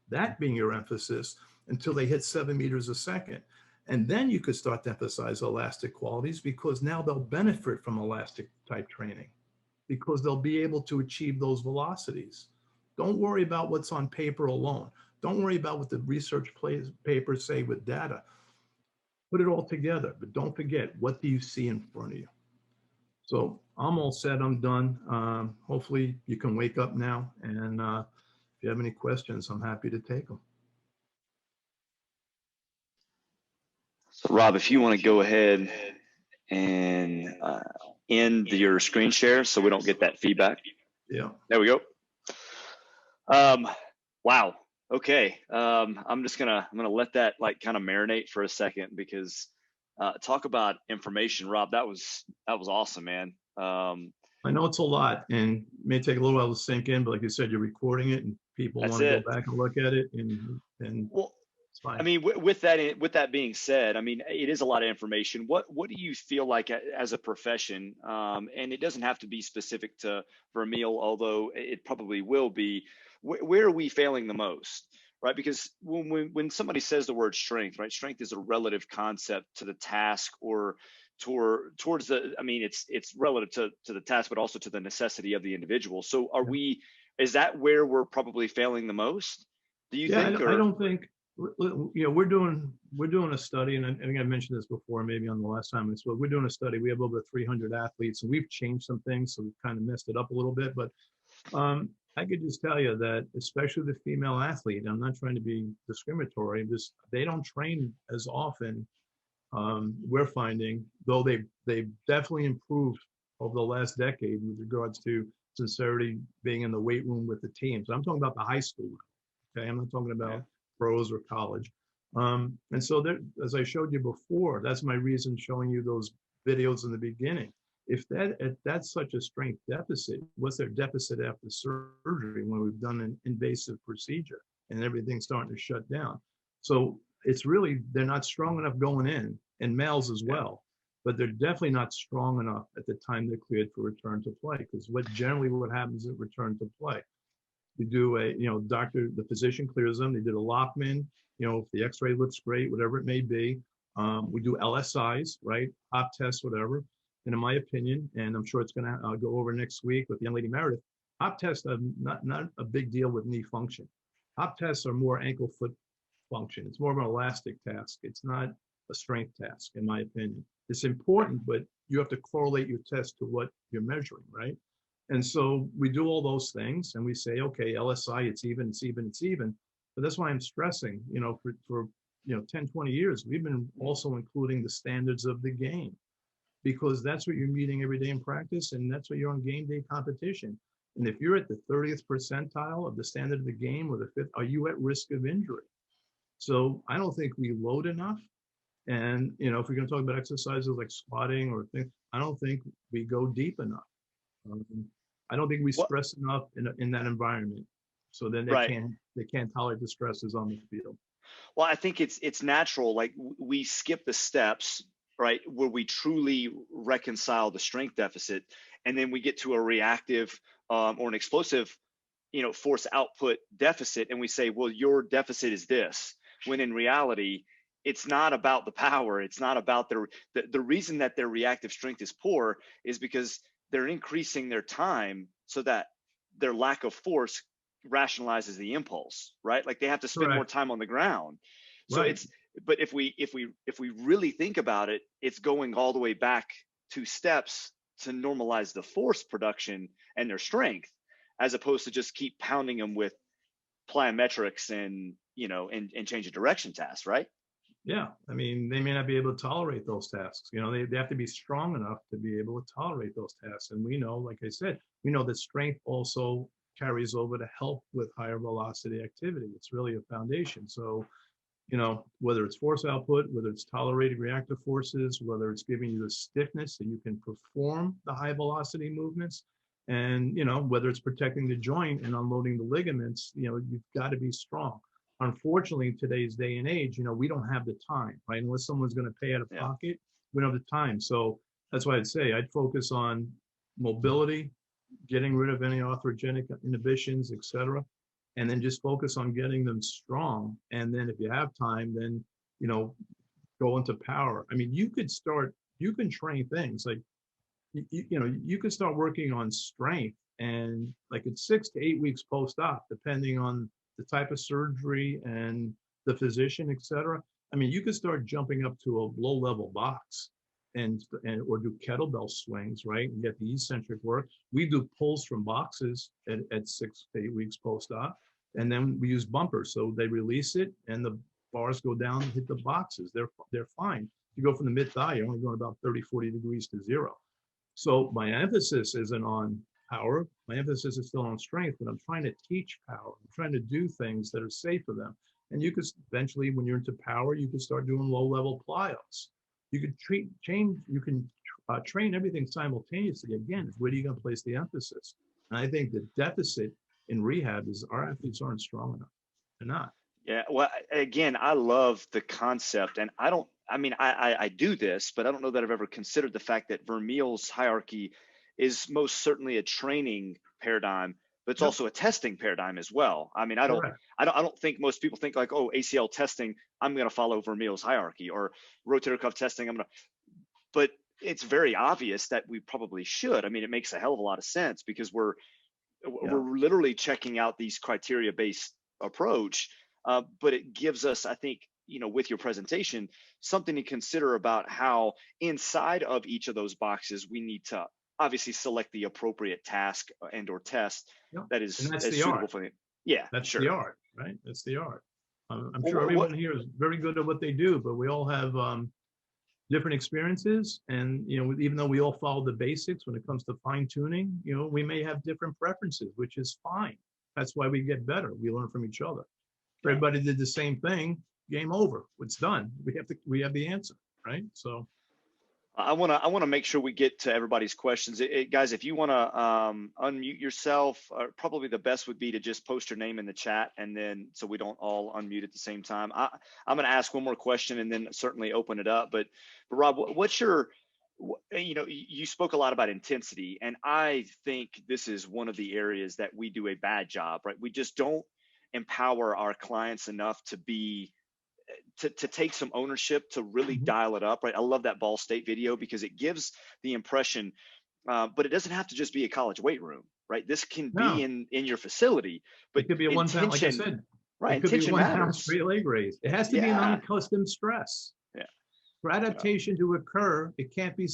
that being your emphasis, until they hit 7 meters a second. And then you could start to emphasize elastic qualities because now they'll benefit from elastic type training because they'll be able to achieve those velocities. Don't worry about what's on paper alone. Don't worry about what the research papers say with data. Put it all together, but don't forget, what do you see in front of you? So I'm all set, I'm done. Hopefully you can wake up now, and if you have any questions, I'm happy to take them.
So Rob, if you want to go ahead and end your screen share so we don't get that feedback.
Yeah.
There we go. Wow. Okay. I'm gonna let that like kind of marinate for a second because talk about information, Rob. That was awesome, man.
I know it's a lot and it may take a little while to sink in, but like you said, you're recording it and people want to go back and look at it and
well,
it's fine.
I mean, with that being said, I mean, it is a lot of information. What do you feel like as a profession? And it doesn't have to be specific to Vermeil, although it probably will be. Where are we failing the most, right? Because when somebody says the word strength, right? Strength is a relative concept to the task or towards the. I mean, it's relative to the task, but also to the necessity of the individual. So is that where we're probably failing the most? Do you think?
I don't think. You know, we're doing a study, and I think I mentioned this before, maybe on the last time I spoke. We're doing a study. We have over 300 athletes, and we've changed some things, so we've kind of messed it up a little bit. But I could just tell you that, especially the female athlete, I'm not trying to be discriminatory. They don't train as often. We're finding, though they've definitely improved over the last decade with regards to sincerity, being in the weight room with the team. So I'm talking about the high school. Okay, I'm not talking about pros or college. And so there, as I showed you before, that's my reason showing you those videos in the beginning. If that's such a strength deficit, what's their deficit after surgery when we've done an invasive procedure and everything's starting to shut down? So it's really, they're not strong enough going in, and males as well, but they're definitely not strong enough at the time they're cleared for return to play. Because what happens at return to play, you do the physician clears them, they did a Lockman, if the x-ray looks great, whatever it may be, We do LSIs, right? Pop tests, whatever. And in my opinion, and I'm sure it's going to go over next week with young lady Meredith, pop tests are not a big deal with knee function. Pop tests are more ankle foot function. It's more of an elastic task. It's not a strength task, in my opinion. It's important, but you have to correlate your test to what you're measuring, right? And so we do all those things and we say, okay, LSI, it's even, it's even, it's even. But that's why I'm stressing, for 10, 20 years, we've been also including the standards of the game, because that's what you're meeting every day in practice, and that's what you're on game day competition. And if you're at the 30th percentile of the standard of the game or the 5th, are you at risk of injury? So I don't think we load enough. And, if we're going to talk about exercises like squatting or things, I don't think we go deep enough. I don't think we stress enough in that environment. So then they can't tolerate the stresses on the field.
Well, I think it's natural. Like we skip the steps, right, where we truly reconcile the strength deficit, and then we get to a reactive or an explosive, force output deficit, and we say, well, your deficit is this. When in reality, it's not about the power. It's not about the reason that their reactive strength is poor is because they're increasing their time so that their lack of force rationalizes the impulse, right? Like they have to spend more time on the ground. So but if we really think about it, it's going all the way back 2 steps to normalize the force production and their strength, as opposed to just keep pounding them with plyometrics and change of direction tasks, right?
Yeah, I mean, they may not be able to tolerate those tasks. They have to be strong enough to be able to tolerate those tasks. And we know, like I said, we know that strength also carries over to help with higher velocity activity. It's really a foundation. So, whether it's force output, whether it's tolerating reactive forces, whether it's giving you the stiffness so you can perform the high velocity movements, and, whether it's protecting the joint and unloading the ligaments, you've got to be strong. Unfortunately, in today's day and age, we don't have the time, right? Unless someone's going to pay out of pocket, we don't have the time. So that's why I'd say I'd focus on mobility, getting rid of any arthrogenic inhibitions, et cetera, and then just focus on getting them strong. And then if you have time, then, go into power. I mean, you can train things like, you could start working on strength and like it's 6 to 8 weeks post-op, depending on the type of surgery and the physician, et cetera. I mean, you could start jumping up to a low-level box and or do kettlebell swings, right? And get the eccentric work. We do pulls from boxes at 6 to 8 weeks post-op, and then we use bumpers. So they release it, and the bars go down and hit the boxes. They're fine. You go from the mid-thigh, you're only going about 30, 40 degrees to zero. So my emphasis isn't on power. My emphasis is still on strength, but I'm trying to teach power. I'm trying to do things that are safe for them. And you could eventually, when you're into power, you can start doing low-level plyos. You could train everything simultaneously. Again, where are you going to place the emphasis? And I think the deficit in rehab is our athletes aren't strong enough. They're not.
Yeah. Well, again, I love the concept, and I do this, but I don't know that I've ever considered the fact that Vermeil's hierarchy is most certainly a training paradigm, but it's also a testing paradigm as well. I mean, I don't think most people think like, oh, ACL testing, I'm going to follow Vermeil's hierarchy, or rotator cuff testing, but it's very obvious that we probably should. I mean, it makes a hell of a lot of sense because we're literally checking out these criteria-based approach, but it gives us, I think, with your presentation, something to consider about how inside of each of those boxes, we need to obviously select the appropriate task and or test that is suitable for it. Yeah,
that's the art, right? That's the art. I'm sure everyone here is very good at what they do, but we all have different experiences. And, even though we all follow the basics when it comes to fine tuning, we may have different preferences, which is fine. That's why we get better. We learn from each other. If everybody did the same thing, game over. It's done. We have the answer, right? So
I want to make sure we get to everybody's questions. Guys, if you want to unmute yourself, probably the best would be to just post your name in the chat, and then so we don't all unmute at the same time. I'm going to ask one more question and then certainly open it up. But Rob, what's your, you spoke a lot about intensity, and I think this is one of the areas that we do a bad job, right? We just don't empower our clients enough to be to take some ownership, to really
Mhm.
dial it up, right? I love that Ball State video because it gives the impression, but it doesn't have to just be a college weight room, right? This can be
No,
in your facility, but
it could be a 1 pound, like I
intention,
said,
right?
it could be a
Intention
1 pound
matters.
straight leg raise. It has to be an
Yeah,
unaccustomed stress.
yeah.
For adaptation to occur, it can't be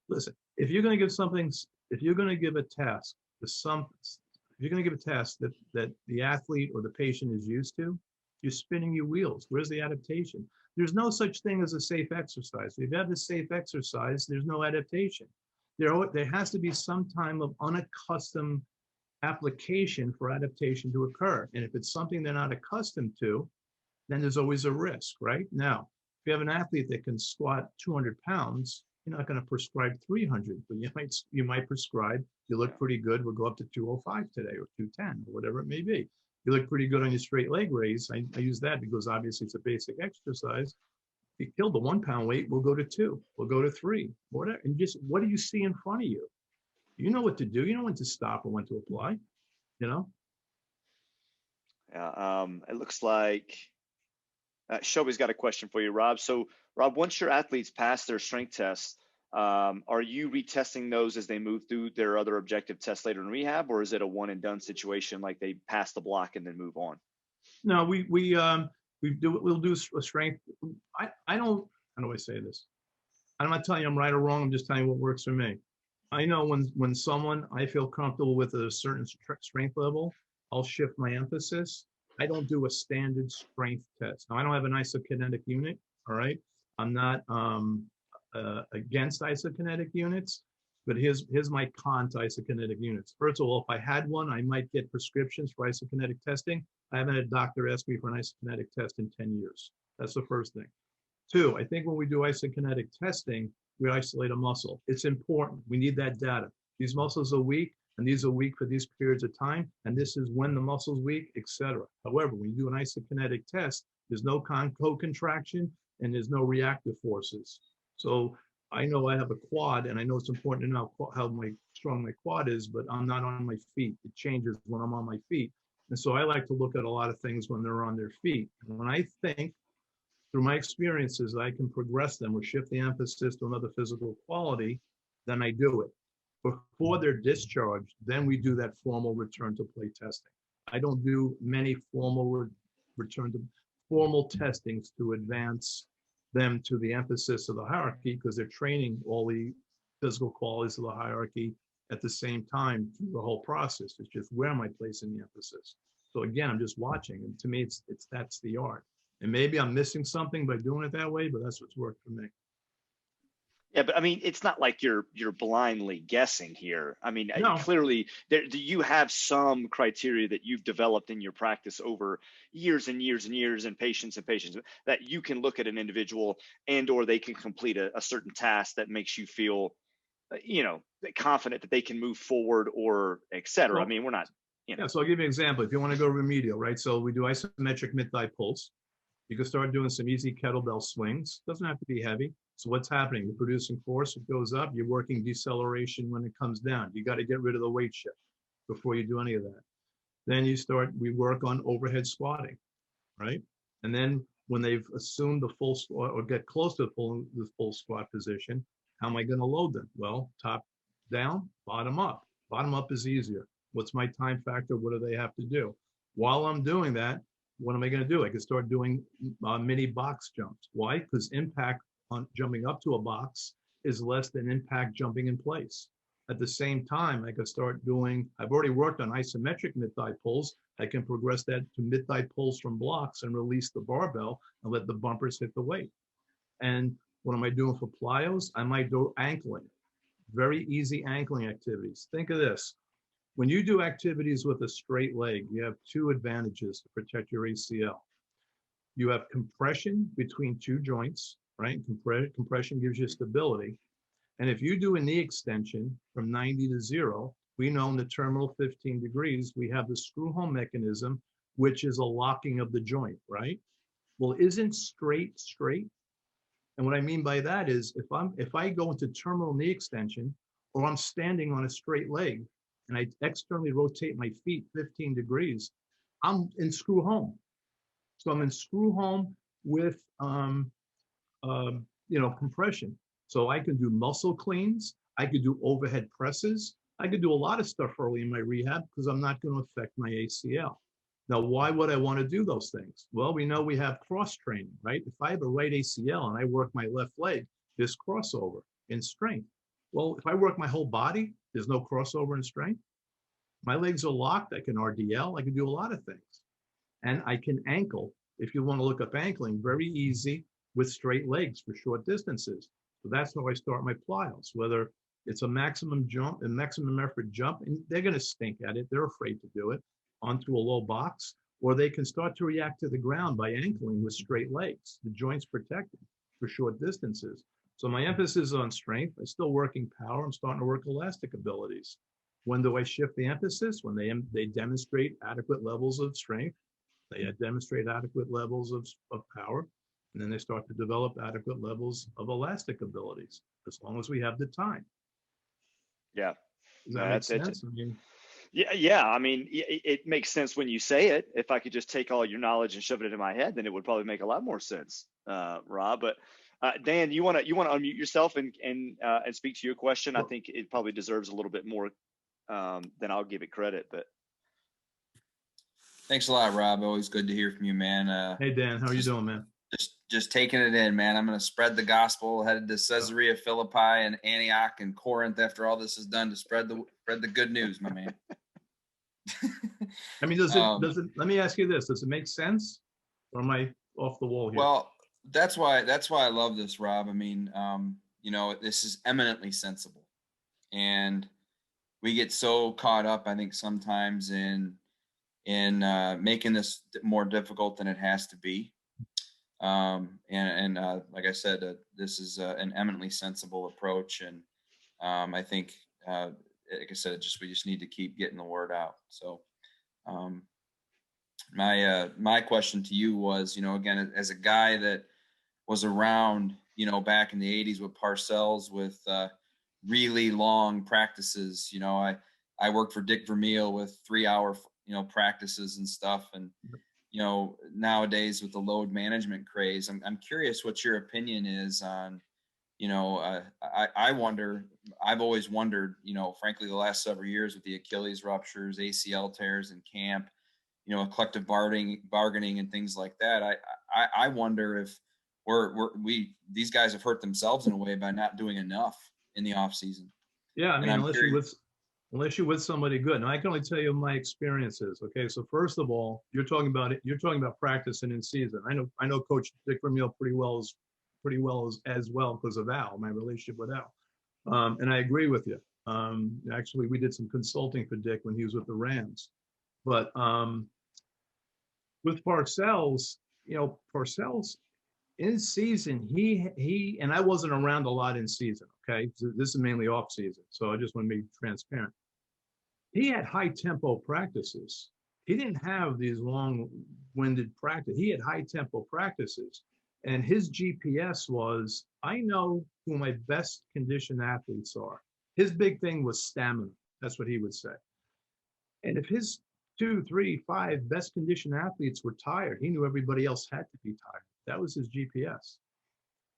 listen, if you're going to give something, if you're going to give a task to if you're going to give a task that the athlete or the patient is used to, you're spinning your wheels. Where's the adaptation? There's no such thing as a safe exercise. If you have a safe exercise, there's no adaptation. There has to be some time of unaccustomed application for adaptation to occur. And if it's something they're not accustomed to, then there's always a risk, right? Now, if you have an athlete that can squat 200 pounds, you're not going to prescribe 300, but you might prescribe, you look pretty good, we'll go up to 205 today or 210 or whatever it may be. You look pretty good on your straight leg raise. I use that because obviously it's a basic exercise. If you kill the 1 pound weight, we'll go to 2, we'll go to 3, whatever. And just what do you see in front of you? You know what to do. You know when to stop or when to apply, you know?
Yeah, it looks like Shelby's got a question for you, Rob. So, Rob, once your athletes pass their strength tests, are you retesting those as they move through their other objective tests later in rehab, or is it a one and done situation, like they pass the block and then move on?
No, we'll do a strength. I don't, how do I say this? I'm not telling you I'm right or wrong. I'm just telling you what works for me. I know when someone I feel comfortable with at a certain strength level, I'll shift my emphasis. I don't do a standard strength test. Now, I don't have an isokinetic unit, all right? I'm not against isokinetic units, but here's my con to isokinetic units. First of all, if I had one, I might get prescriptions for isokinetic testing. I haven't had a doctor ask me for an isokinetic test in 10 years. That's the first thing. Two, I think when we do isokinetic testing, we isolate a muscle. It's important. We need that data. These muscles are weak, and these are weak for these periods of time, and this is when the muscle's weak, etc. However, when you do an isokinetic test, there's no co-contraction and there's no reactive forces. So I know I have a quad, and I know it's important to know how strong my quad is, but I'm not on my feet. It changes when I'm on my feet. And so I like to look at a lot of things when they're on their feet. And when I think through my experiences, I can progress them or shift the emphasis to another physical quality, then I do it. Before they're discharged, then we do that formal return to play testing. I don't do many formal formal testings to advance them to the emphasis of the hierarchy, because they're training all the physical qualities of the hierarchy at the same time through the whole process. It's just where am I placing the emphasis? So again, I'm just watching, and to me, that's the art. And maybe I'm missing something by doing it that way, but that's what's worked for me.
Yeah, but I mean, it's not like you're blindly guessing here. I mean,
No.
clearly, do you have some criteria that you've developed in your practice over years and years and years, and patients that you can look at an individual or they can complete a certain task that makes you feel, confident that they can move forward or et cetera.
Well,
I mean, we're not,
Yeah, so I'll give you an example. If you want to go remedial, right? So we do isometric mid-thigh pulse. You can start doing some easy kettlebell swings. Doesn't have to be heavy. So what's happening? You're producing force, it goes up. You're working deceleration when it comes down. You got to get rid of the weight shift before you do any of that. Then we work on overhead squatting, right? And then when they've assumed the full squat or get close to the full squat position, how am I going to load them? Well, top down, bottom up. Bottom up is easier. What's my time factor? What do they have to do? While I'm doing that, what am I going to do? I can start doing mini box jumps. Why? Because impact on jumping up to a box is less than impact jumping in place. At the same time, I can start doing, I've already worked on isometric mid-thigh pulls. I can progress that to mid-thigh pulls from blocks and release the barbell and let the bumpers hit the weight. And what am I doing for plyos? I might do ankling, very easy ankling activities. Think of this. When you do activities with a straight leg, you have two advantages to protect your ACL. You have compression between two joints, right? Compression gives you stability. And if you do a knee extension from 90 to 0, we know in the terminal 15 degrees, we have the screw home mechanism, which is a locking of the joint, right? Well, isn't straight? And what I mean by that is if I go into terminal knee extension, or I'm standing on a straight leg, and I externally rotate my feet 15 degrees, I'm in screw home. So I'm in screw home with, compression. So I can do muscle cleans. I could do overhead presses. I could do a lot of stuff early in my rehab because I'm not going to affect my ACL. Now, why would I want to do those things? Well, we know we have cross training, right? If I have a right ACL and I work my left leg, there's crossover in strength. Well, if I work my whole body, there's no crossover in strength. My legs are locked. I can RDL. I can do a lot of things. And I can ankle. If you want to look up ankling, very easy with straight legs for short distances. So that's how I start my plyos, whether it's a maximum jump, a maximum effort jump, and they're going to stink at it. They're afraid to do it onto a low box, or they can start to react to the ground by ankling with straight legs. The joints protected for short distances. So my emphasis is on strength. I'm still working power. I'm starting to work elastic abilities. When do I shift the emphasis? When they demonstrate adequate levels of strength, they demonstrate adequate levels of power, and then they start to develop adequate levels of elastic abilities, as long as we have the time.
Yeah.
Does that make sense? I mean,
Yeah. I mean, it makes sense when you say it. If I could just take all your knowledge and shove it into my head, then it would probably make a lot more sense, Rob. But Dan, you want to unmute yourself and speak to your question? I think it probably deserves a little bit more than I'll give it credit. But
thanks a lot, Rob. Always good to hear from you, man.
Hey, Dan, how are you doing, man?
Just taking it in, man. I'm going to spread the gospel, headed to Caesarea Philippi and Antioch and Corinth after all this is done to spread the good news, my man.
I mean, does it, let me ask you this, does it make sense, or am I off the wall here?
Well, that's why I love this, Rob. I mean, this is eminently sensible, and we get so caught up, I think, sometimes in making this more difficult than it has to be. Like I said, this is an eminently sensible approach, and I think, like I said, we just need to keep getting the word out. So, my question to you was, again, as a guy that was around, back in the '80s with Parcells, with really long practices, I worked for Dick Vermeil with 3-hour, practices and stuff, and nowadays with the load management craze, I'm curious what your opinion is on, I wonder, I've always wondered, frankly, the last several years with the Achilles ruptures, ACL tears in camp, collective bargaining and things like that. I wonder if these guys have hurt themselves in a way by not doing enough in the off season.
Yeah. I mean, unless you're with somebody good. Now, I can only tell you my experiences. Okay. So first of all, you're talking about practicing in season. I know Coach Dick Vermeil pretty well as well because of Al, my relationship with Al. And I agree with you. Actually, we did some consulting for Dick when he was with the Rams. But with Parcells, Parcells in season, he and I wasn't around a lot in season. Okay. So this is mainly off season. So I just want to be transparent. He had high tempo practices. He didn't have these long-winded practice. He had high tempo practices. And his GPS was, I know who my best conditioned athletes are. His big thing was stamina. That's what he would say. And if his 2, 3, 5 best conditioned athletes were tired, he knew everybody else had to be tired. That was his GPS.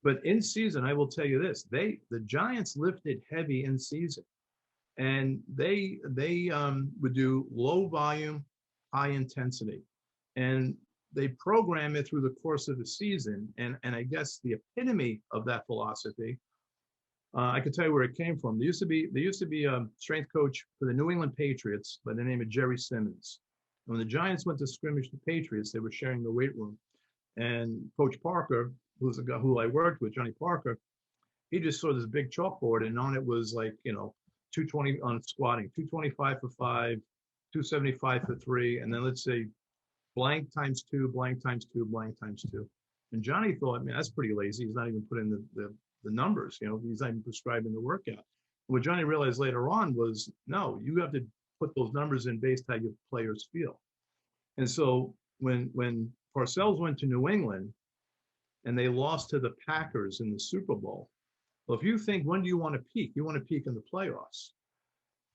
But in season, I will tell you this, the Giants lifted heavy in season. And they would do low volume, high intensity. And they program it through the course of the season. And I guess the epitome of that philosophy, I can tell you where it came from. There used to be a strength coach for the New England Patriots by the name of Jerry Simmons. When the Giants went to scrimmage the Patriots, they were sharing the weight room. And Coach Parker, who's a guy who I worked with, Johnny Parker, he just saw this big chalkboard, and on it was like, 220 on squatting, 225 for 5, 275 for 3, and then let's say blank times 2, blank times 2, blank times 2. And Johnny thought, man, that's pretty lazy. He's not even putting the numbers, he's not even prescribing the workout. What Johnny realized later on was, no, you have to put those numbers in based how your players feel. And so when Parcells went to New England and they lost to the Packers in the Super Bowl, well, if you think, when do you want to peak? You want to peak in the playoffs.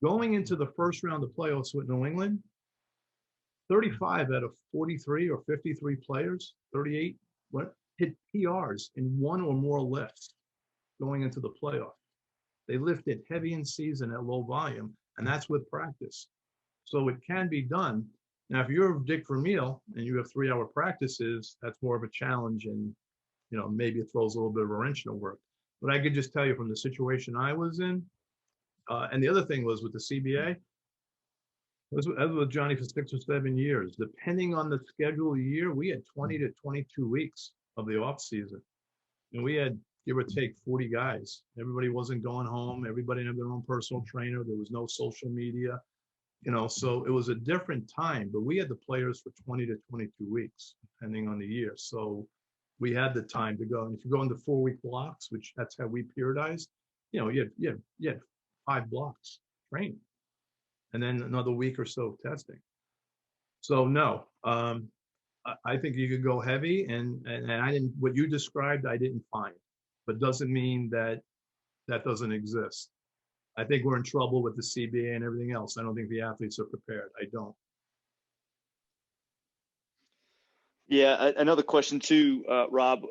Going into the first round of playoffs with New England, 35 out of 43 or 53 players, 38 hit PRs in one or more lifts going into the playoff. They lifted heavy in season at low volume, and that's with practice. So it can be done. Now, if you're Dick Vermeil and you have 3-hour practices, that's more of a challenge, and maybe it throws a little bit of a wrench in the work. But I could just tell you from the situation I was in, and the other thing was with the CBA, I was with Johnny for 6 or 7 years. Depending on the schedule of the year, we had 20 to 22 weeks of the off season, and we had, give or take, 40 guys. Everybody wasn't going home. Everybody had their own personal trainer. There was no social media, so it was a different time, but we had the players for 20 to 22 weeks, depending on the year. So we had the time to go. And if you go into 4-week blocks, which that's how we periodized, you had 5 blocks training, and then another week or so of testing. So no, I think you could go heavy, and I didn't, what you described, I didn't find, but doesn't mean that doesn't exist. I think we're in trouble with the CBA and everything else. I don't think the athletes are prepared. I don't.
Yeah, another question too, Rob,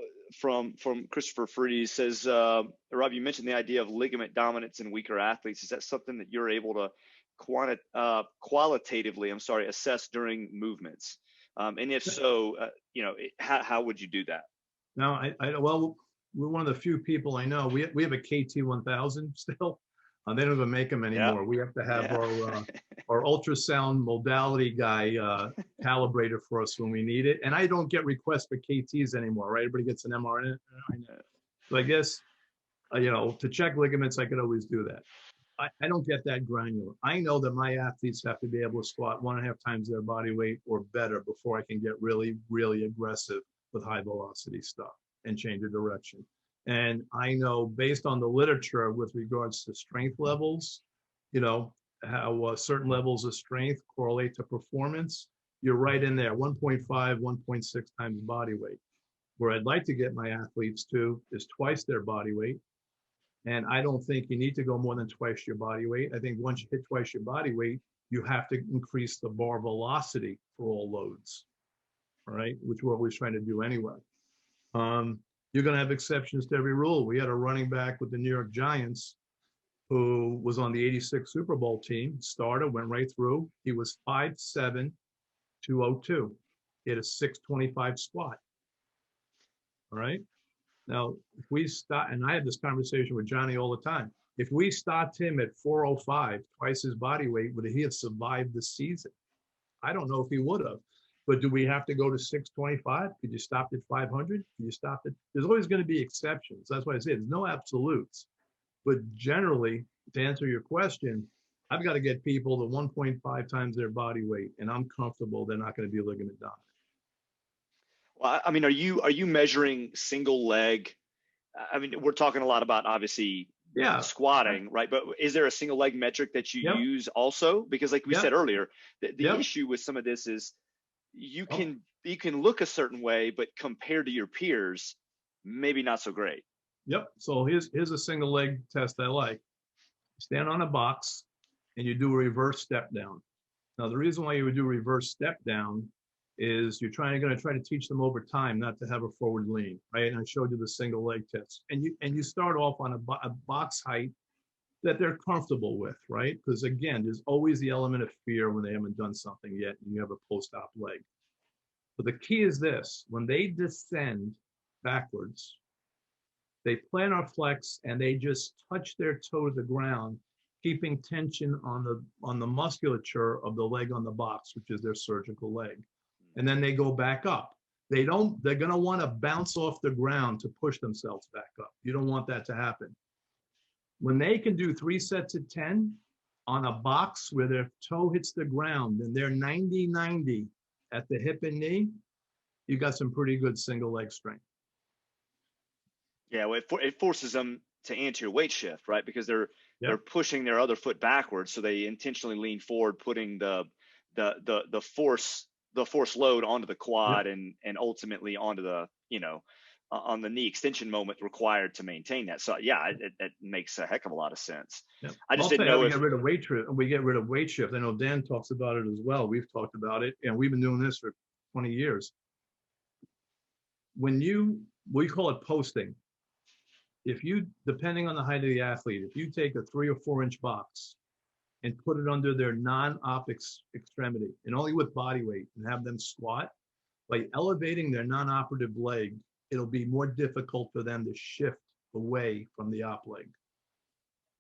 from Christopher Freeze says, Rob, you mentioned the idea of ligament dominance in weaker athletes. Is that something that you're able to qualitatively, assess during movements? And if so, how would you do that?
No, well, we're one of the few people I know. We have a KT 1000 still. They don't even make them anymore. We have to have our ultrasound modality guy calibrated for us when we need it. And I don't get requests for KTs anymore, right? Everybody gets an MRI. So I guess, to check ligaments, I could always do that. I don't get that granular. I know that my athletes have to be able to squat 1.5 times their body weight or better before I can get really, really aggressive with high velocity stuff and change the direction. And I know based on the literature with regards to strength levels, how certain levels of strength correlate to performance. You're right in there, 1.5, 1.6 times body weight. Where I'd like to get my athletes to is twice their body weight. And I don't think you need to go more than twice your body weight. I think once you hit twice your body weight, you have to increase the bar velocity for all loads, all right? Which we're always trying to do anyway. You're going to have exceptions to every rule. We had a running back with the New York Giants who was on the '86 Super Bowl team, started, went right through. He was 5'7", 202. He had a 625 squat. All right. Now, if we start, and I have this conversation with Johnny all the time, if we start him at 405, twice his body weight, would he have survived the season? I don't know if he would have. But do we have to go to 625? Could you stop at 500? Could you stop at? There's always going to be exceptions. That's why I say there's no absolutes. But generally, to answer your question, I've got to get people to 1.5 times their body weight, and I'm comfortable they're not going to be ligament dominant.
Well, I mean, are you measuring single leg? I mean, we're talking a lot about obviously squatting, right? But is there a single leg metric that you use also? Because like we said earlier, the issue with some of this is you can look a certain way, but compared to your peers, maybe not so great.
Yep. So here's a single leg test I like. Stand on a box and you do a reverse step down. Now, the reason why you would do a reverse step down is you're going to try to teach them over time not to have a forward lean, right? And I showed you the single leg test. And you start off on a box height that they're comfortable with, right? Because again, there's always the element of fear when they haven't done something yet and you have a post-op leg. But the key is this: when they descend backwards, they plantar flex and they just touch their toe to the ground, keeping tension on the musculature of the leg on the box, which is their surgical leg. And then they go back up. They're going to want to bounce off the ground to push themselves back up. You don't want that to happen. When they can do 3 sets of 10 on a box where their toe hits the ground and they're 90-90 at the hip and knee, you got some pretty good single leg strength.
Yeah, well, it forces them to anti-weight shift, right? Because they're pushing their other foot backwards, so they intentionally lean forward, putting the force load onto the quad and ultimately onto the on the knee extension moment required to maintain that. So yeah, it makes a heck of a lot of sense.
Yeah.
I just didn't know
we
if
get rid of weight shift. I know Dan talks about it as well. We've talked about it, and we've been doing this for 20 years. we call it posting. If you, depending on the height of the athlete, if you take a 3 or 4 inch box and put it under their non-op extremity and only with body weight and have them squat, by elevating their non-operative leg, it'll be more difficult for them to shift away from the op leg.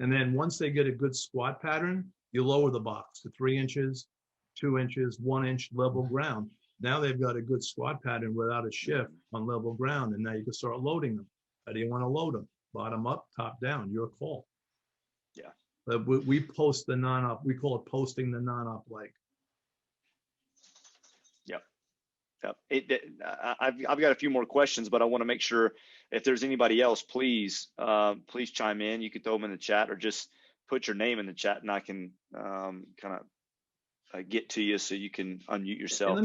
And then once they get a good squat pattern, you lower the box to 3 inches, 2 inches, 1 inch level ground. Now they've got a good squat pattern without a shift on level ground, and now you can start loading them. How do you want to load them? Bottom up, top down, your call.
Yeah.
But we post the non-op, we call it posting the non-op leg.
Yep. I've got a few more questions, but I want to make sure if there's anybody else, please chime in. You can throw them in the chat or just put your name in the chat, and I can kind of get to you so you can unmute yourself.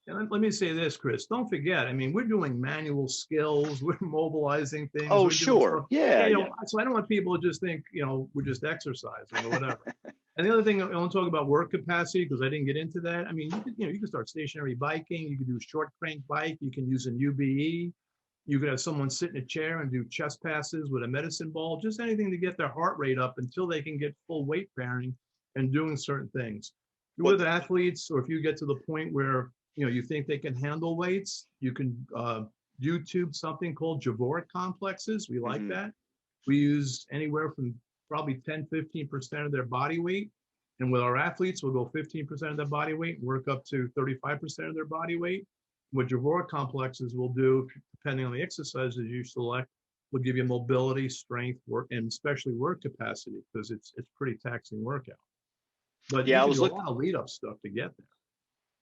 Let me say this, Chris. Don't forget. I mean, we're doing manual skills. We're mobilizing things.
Oh, sure. Yeah.
So I don't want people to just think, we're just exercising or whatever. And the other thing, I want to talk about work capacity because I didn't get into that. I mean, you can start stationary biking. You can do short crank bike. You can use an UBE. You could have someone sit in a chair and do chest passes with a medicine ball. Just anything to get their heart rate up until they can get full weight bearing and doing certain things. With athletes, or if you get to the point where you think they can handle weights, you can YouTube something called Javorek complexes. We like that. We use anywhere from probably 10-15% of their body weight. And with our athletes, we'll go 15% of their body weight, work up to 35% of their body weight. What Javorek complexes will do, depending on the exercises you select, will give you mobility, strength, work, and especially work capacity, because it's pretty taxing workout. But
yeah,
you can do a lot of lead up stuff to get there.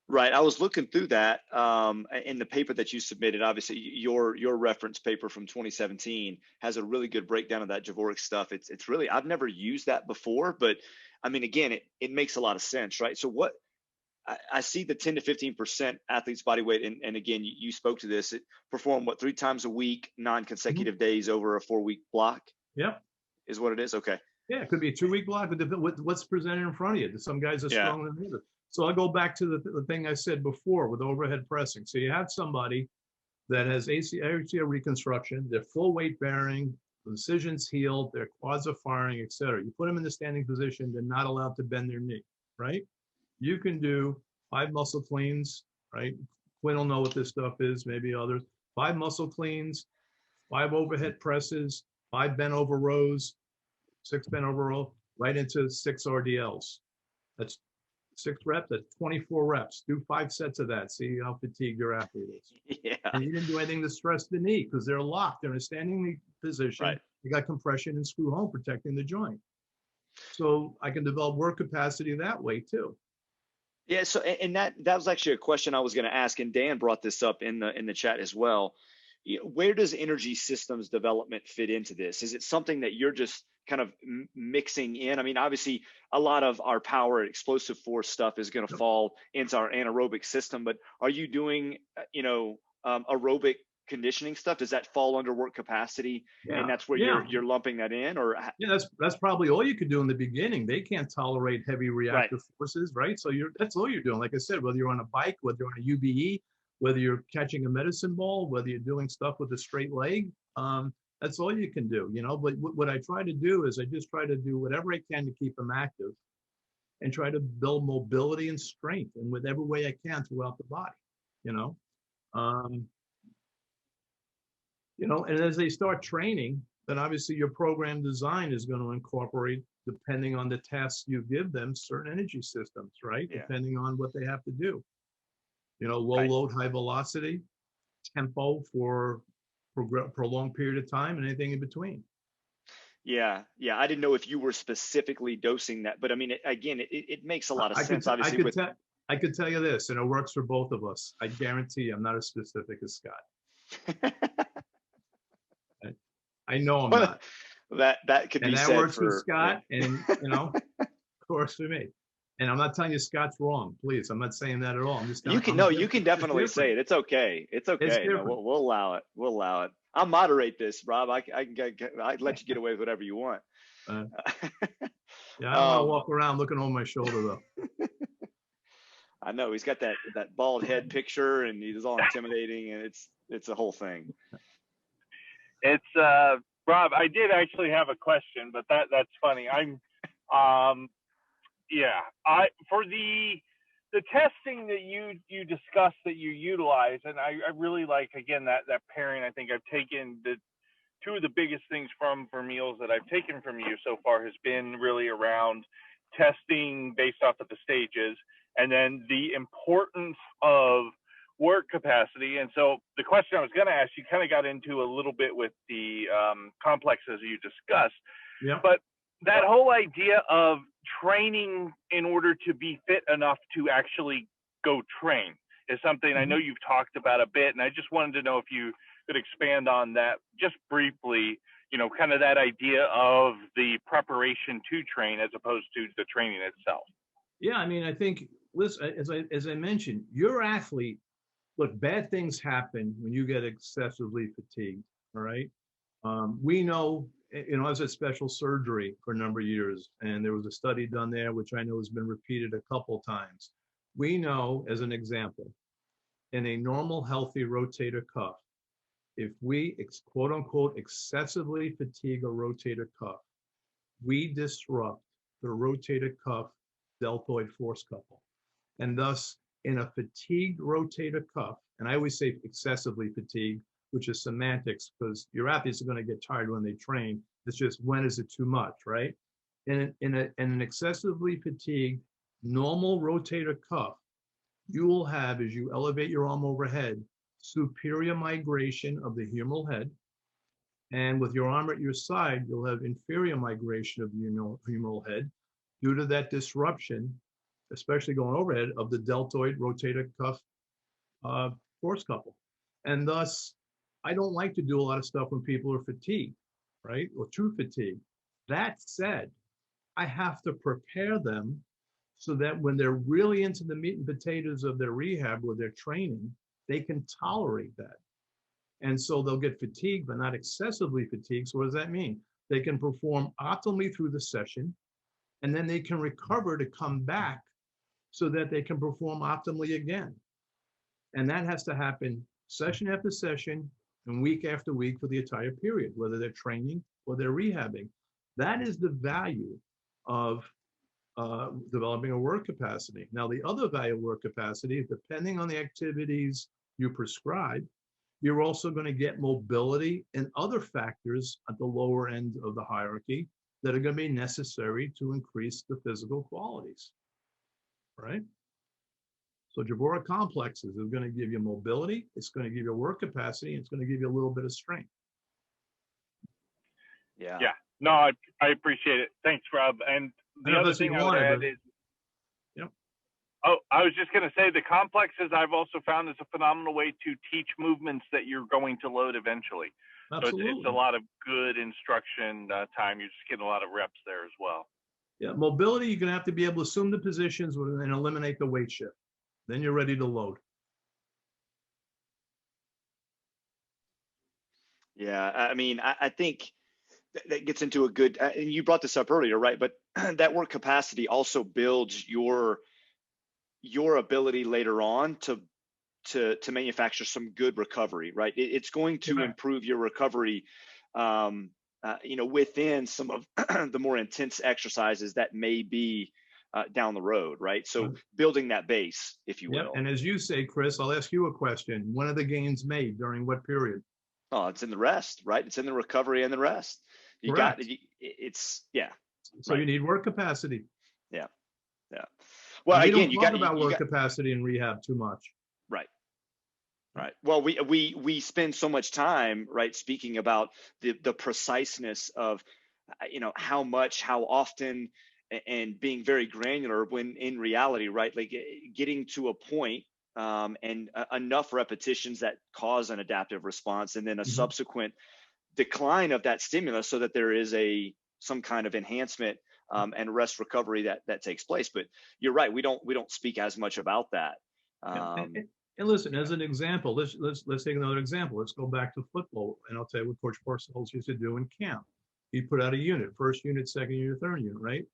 Right. I was looking through that in the paper that you submitted. Obviously, your reference paper from 2017 has a really good breakdown of that Javorek stuff. It's really, I've never used that before, but I mean, again, it makes a lot of sense, right? So what I see the 10 to 15% athlete's body weight, and again, you spoke to this. It perform 3 times a week, non-consecutive days over a 4-week block.
Yep,
is what it is. Okay.
Yeah, it could be a 2-week block, but what's presented in front of you. Some guys are stronger than others. So I'll go back to the thing I said before with overhead pressing. So you have somebody that has ACL reconstruction, they're full weight bearing, the incision's healed, their quads are firing, et cetera. You put them in the standing position, they're not allowed to bend their knee, right? You can do 5 muscle cleans, right? Quinn will know what this stuff is, maybe others. 5 muscle cleans, 5 overhead presses, 5 bent over rows, 6 bent over row, right into 6 RDLs. That's 6 reps, that's 24 reps. Do 5 sets of that. See how fatigued your athlete is.
Yeah.
And you didn't do anything to stress the knee because they're locked. They're in a standing position.
Right.
You got compression and screw home protecting the joint. So I can develop work capacity that way too.
Yeah. So, and that was actually a question I was going to ask, and Dan brought this up in the chat as well. Where does energy systems development fit into this? Is it something that you're just kind of mixing in? I mean, obviously, a lot of our power, explosive force stuff is going to fall into our anaerobic system. But are you doing, aerobic conditioning stuff? Does that fall under work capacity?
Yeah.
And that's where you're lumping that in, or?
Yeah, that's probably all you could do in the beginning. They can't tolerate heavy reactive forces, right? So that's all you're doing. Like I said, whether you're on a bike, whether you're on a UBE, whether you're catching a medicine ball, whether you're doing stuff with a straight leg, that's all you can do, But what I try to do is I just try to do whatever I can to keep them active and try to build mobility and strength in whatever way I can throughout the body, And as they start training, then obviously your program design is going to incorporate, depending on the tasks you give them, certain energy systems, right? Yeah. Depending on what they have to do. Low load, high velocity, tempo for prolonged period of time, and anything in between.
Yeah. I didn't know if you were specifically dosing that, but I mean, it makes a lot of sense. Obviously,
I could tell you this, and it works for both of us. I guarantee you, I'm not as specific as Scott. I know I'm not.
That could be said.
And that works for Scott, and of course for me. And I'm not telling you Scott's wrong. Please, I'm not saying that at all. I'm just
you can definitely say it. It's okay. It's okay. We'll allow it. We'll allow it. I'll moderate this, Rob. I'd let you get away with whatever you want.
Yeah, I don't want to walk around looking over my shoulder though.
I know he's got that bald head picture, and he's all intimidating, and It's a whole thing.
It's Rob, I did actually have a question, but that's funny. I for the testing that you discussed that you utilize, and I really like, again, that pairing. I think I've taken two of the biggest things from Vermeil's that I've taken from you so far has been really around testing based off of the stages, and then the importance of work capacity. And so the question I was going to ask, you kind of got into a little bit with the complexes you discussed.
Yeah.
But that whole idea of training in order to be fit enough to actually go train is something I know you've talked about a bit, and I just wanted to know if you could expand on that just briefly, kind of that idea of the preparation to train as opposed to the training itself.
Yeah, I mean, I think, listen, as I mentioned, your athlete, look, bad things happen when you get excessively fatigued, all right? We know, I was at special surgery for a number of years, and there was a study done there, which I know has been repeated a couple times. We know, as an example, in a normal, healthy rotator cuff, if we, quote unquote, excessively fatigue a rotator cuff, we disrupt the rotator cuff deltoid force couple. And thus, in a fatigued rotator cuff, and I always say excessively fatigued, which is semantics, because your athletes are going to get tired when they train. It's just, when is it too much, right? In an excessively fatigued normal rotator cuff, you will have, as you elevate your arm overhead, superior migration of the humeral head. And with your arm at your side, you'll have inferior migration of the humeral head due to that disruption, especially going overhead, of the deltoid rotator cuff force couple. And thus, I don't like to do a lot of stuff when people are fatigued, right? Or too fatigued. That said, I have to prepare them so that when they're really into the meat and potatoes of their rehab or their training, they can tolerate that. And so they'll get fatigued, but not excessively fatigued. So what does that mean? They can perform optimally through the session, and then they can recover to come back so that they can perform optimally again. And that has to happen session after session and week after week for the entire period, whether they're training or they're rehabbing. That is the value of developing a work capacity. Now, the other value of work capacity, depending on the activities you prescribe, you're also going to get mobility and other factors at the lower end of the hierarchy that are going to be necessary to increase the physical qualities, right? So Jabora complexes is going to give you mobility, it's going to give you work capacity, and it's going to give you a little bit of strength.
Yeah.
Yeah. No, I appreciate it. Thanks, Rob. And the other thing I would add is, I was just going to say the complexes I've also found is a phenomenal way to teach movements that you're going to load eventually.
Absolutely.
So it's a lot of good instruction time. You're just getting a lot of reps there as well.
Yeah, mobility, you're going to have to be able to assume the positions and eliminate the weight shift. Then you're ready to load.
Yeah, I mean, I think that gets into a good, and you brought this up earlier, right? But that work capacity also builds your ability later on to manufacture some good recovery, right? It's going to improve your recovery, within some of the more intense exercises that may be down the road, right? So building that base, if you will.
And as you say, Chris, I'll ask you a question. When are the gains made? During what period?
Oh, it's in the rest, right? It's in the recovery and the rest.
Correct.
So
you need work capacity.
Yeah. Yeah. Well,
and
again,
you don't talk about work capacity in rehab too much.
Right. Right. Well, we spend so much time, right, speaking about the preciseness of, how much, how often, and being very granular, when in reality, right, like getting to a point and enough repetitions that cause an adaptive response, and then a subsequent decline of that stimulus so that there is some kind of enhancement and rest recovery that takes place. But you're right, we don't speak as much about that.
And listen, as an example, let's take another example. Let's go back to football, and I'll tell you what Coach Parcells used to do in camp. He put out a unit, first unit, second unit, third unit, right?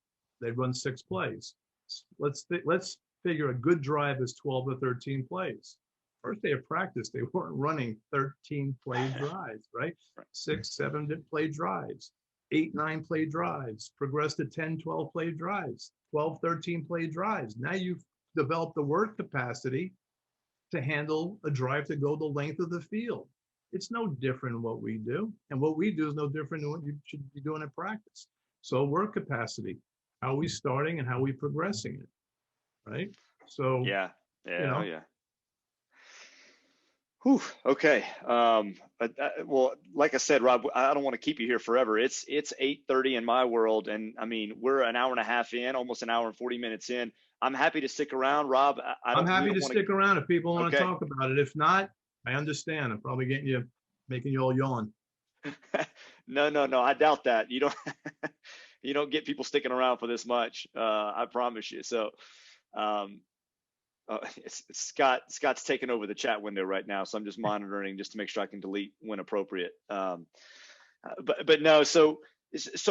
They'd run 6 plays. Let's figure a good drive is 12 or 13 plays. first day of practice, they weren't running 13 play drives, right? 6, 7 play drives, 8, 9 play drives, progressed to 10, 12 play drives, 12, 13 play drives. Now you've developed the work capacity to handle a drive to go the length of the field. It's no different than what we do. And what we do is no different than what you should be doing in practice. So work capacity, how are we starting and how are we progressing it, right? So,
Yeah.
you know,
Yeah. Whew, okay. Well, like I said, Rob, I don't want to keep you here forever. It's 8:30 in my world, and I mean we're an hour and a half in, almost an hour and 40 minutes in. I'm happy to stick around, Rob.
I'm happy to stick around if people want to
Okay.
talk about it. If not, I understand. I'm probably making you all yawn.
No. I doubt that. You don't you don't get people sticking around for this much. I promise you. So, it's Scott's taking over the chat window right now, so I'm just monitoring just to make sure I can delete when appropriate. But no. So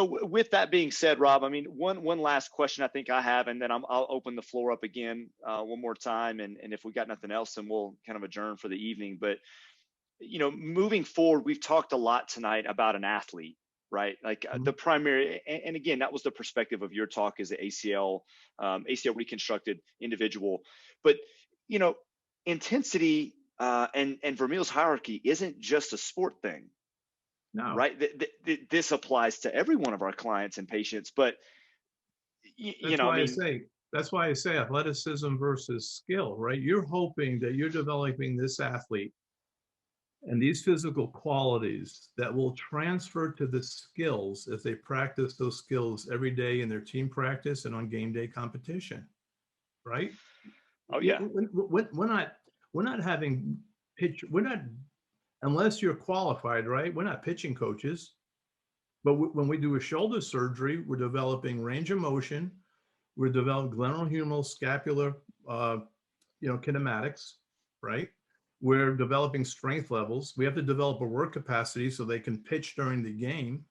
with that being said, Rob, I mean, one last question I think I have, and then I'll open the floor up again one more time, and if we got nothing else, then we'll kind of adjourn for the evening. But moving forward, we've talked a lot tonight about an athlete, right? Like the primary, and again, that was the perspective of your talk as the ACL reconstructed individual. But intensity and Vermeil's hierarchy isn't just a sport thing.
No.
Right. This applies to every one of our clients and patients, but
that's why I say athleticism versus skill, right? You're hoping that you're developing this athlete and these physical qualities that will transfer to the skills as they practice those skills every day in their team practice and on game day competition, right?
Oh yeah.
We're not having pitch. We're not, unless you're qualified, right? We're not pitching coaches, but when we do a shoulder surgery, we're developing range of motion. We're developing glenohumeral scapular, kinematics, right? We're developing strength levels. We have to develop a work capacity so they can pitch during the game.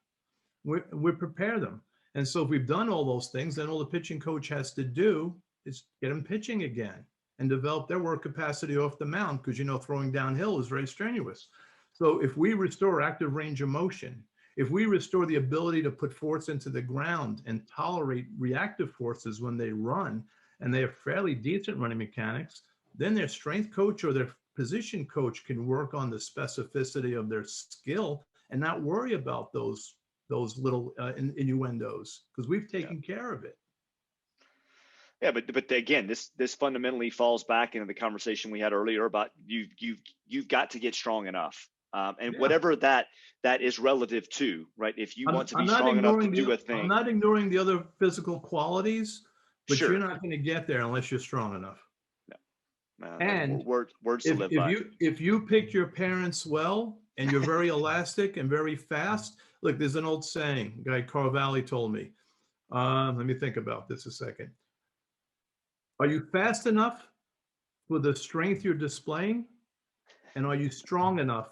We prepare them. And so if we've done all those things, then all the pitching coach has to do is get them pitching again and develop their work capacity off the mound, because throwing downhill is very strenuous. So if we restore active range of motion, if we restore the ability to put force into the ground and tolerate reactive forces when they run, and they have fairly decent running mechanics, then their strength coach or their position coach can work on the specificity of their skill and not worry about those little innuendos, because we've taken care of it.
Yeah, but again, this fundamentally falls back into the conversation we had earlier about you've got to get strong enough, and whatever that is relative to, right? If you want to be strong enough to do a thing,
I'm not ignoring the other physical qualities, but
sure,
you're not going to get there unless you're strong enough.
And words to live by.
If you picked your parents well and you're very elastic and very fast, look, there's an old saying, guy Carvalli told me. Let me think about this a second. Are you fast enough for the strength you're displaying? And are you strong enough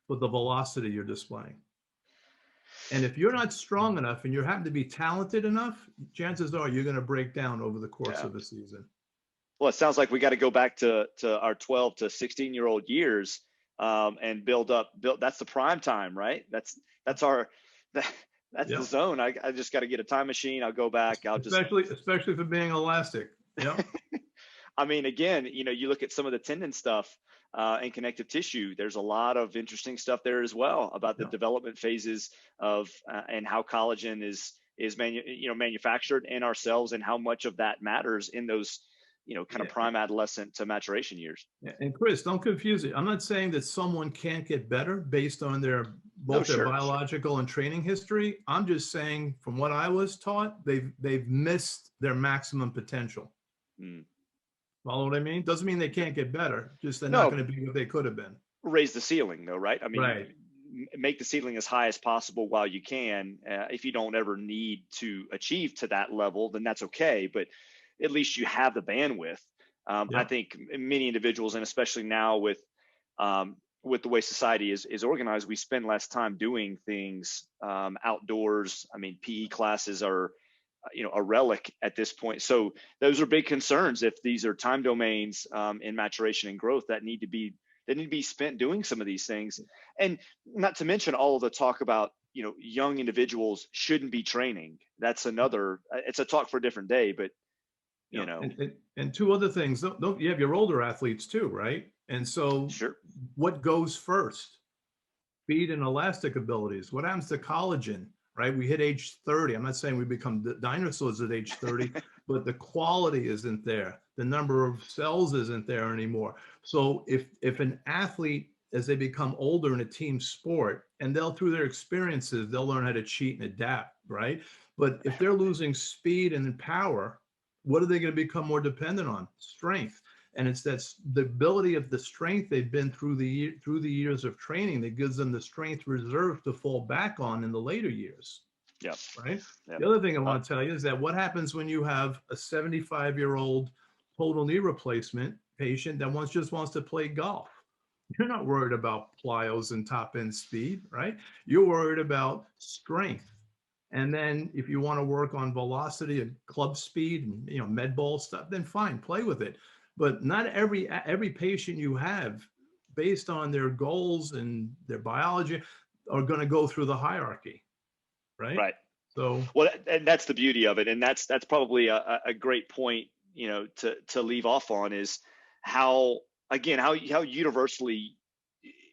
for the velocity you're displaying? And if you're not strong enough and you happen to be talented enough, chances are you're going to break down over the course of the season.
Well, it sounds like we got to go back to our 12 to 16-year-old years and build up. That's the prime time, right? That's the zone. I just got to get a time machine. I'll go back.
Especially for being elastic. Yeah.
I mean, again, you look at some of the tendon stuff and connective tissue. There's a lot of interesting stuff there as well about the development phases of and how collagen is manufactured in our cells, and how much of that matters in those kind of prime adolescent to maturation years.
Yeah. And Chris, don't confuse it. I'm not saying that someone can't get better based on their biological and training history. I'm just saying, from what I was taught, they've missed their maximum potential. Follow what I mean? Doesn't mean they can't get better. Just they're not going to be what they could have been.
Raise the ceiling, though, right? I mean, make the ceiling as high as possible while you can. If you don't ever need to achieve to that level, then that's okay. But at least you have the bandwidth. I think many individuals, and especially now with the way society is organized, we spend less time doing things outdoors. I mean, PE classes are a relic at this point. So those are big concerns if these are time domains in maturation and growth that need to be spent doing some of these things. And not to mention all of the talk about, young individuals shouldn't be training. That's another, it's a talk for a different day, but
and two other things. Don't you have your older athletes too, right? And so
sure.
What goes first? Speed and elastic abilities. What happens to collagen, right? We hit age 30. I'm not saying we become dinosaurs at age 30, but the quality isn't there. The number of cells isn't there anymore. So if an athlete, as they become older in a team sport, and through their experiences, they'll learn how to cheat and adapt, right? But if they're losing speed and power, what are they going to become more dependent on? Strength. And that's the ability of the strength they've been through the years of training that gives them the strength reserve to fall back on in the later years.
Yeah.
Right.
Yep.
The other thing I want to tell you is that what happens when you have a 75-year-old total knee replacement patient that just wants to play golf? You're not worried about plyos and top end speed, right? You're worried about strength. And then if you want to work on velocity and club speed and med ball stuff, then fine, play with it. But not every patient you have, based on their goals and their biology, are going to go through the hierarchy, right?
Right.
So
and that's the beauty of it, and that's probably a great point, to leave off on, is how universally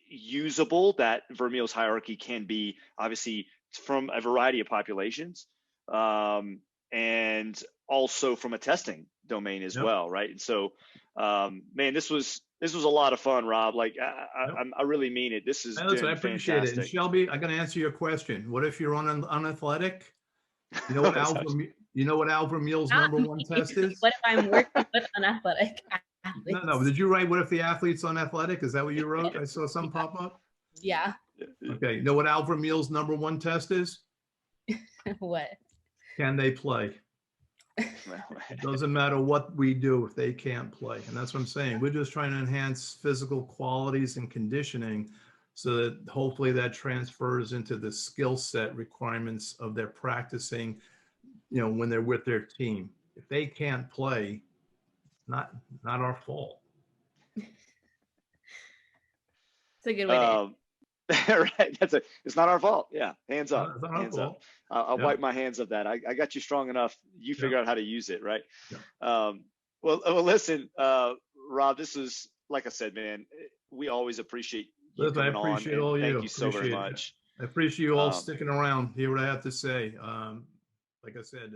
usable that Vermeil's hierarchy can be, obviously from a variety of populations, and also from a testing domain as well, right? And so, man, this was a lot of fun, Rob. Like I really mean it. This is
I appreciate
fantastic.
it. And Shelby, I'm going to answer your question. What if you're unathletic? You know what Al Vermeil's number one test is?
What if I'm working with unathletic athletes?
No. Did you write what if the athlete's unathletic? Is that what you wrote? I saw some pop up.
Yeah.
Okay. You know what Al Vermeil's number one test is?
What?
Can they play? It doesn't matter what we do if they can't play. And that's what I'm saying. We're just trying to enhance physical qualities and conditioning so that hopefully that transfers into the skill set requirements of their practicing, when they're with their team. If they can't play, not our fault.
It's a good way to
right. It's not our fault. Yeah. Hands up.
Hands
up. I'll wipe my hands of that. I got you strong enough. You figure out how to use it. Right.
Yeah.
Well, listen, Rob, this is, like I said, man, we always appreciate you coming on.
All you.
Thank you so very much.
I appreciate you all sticking around. Hear what I have to say. Like I said,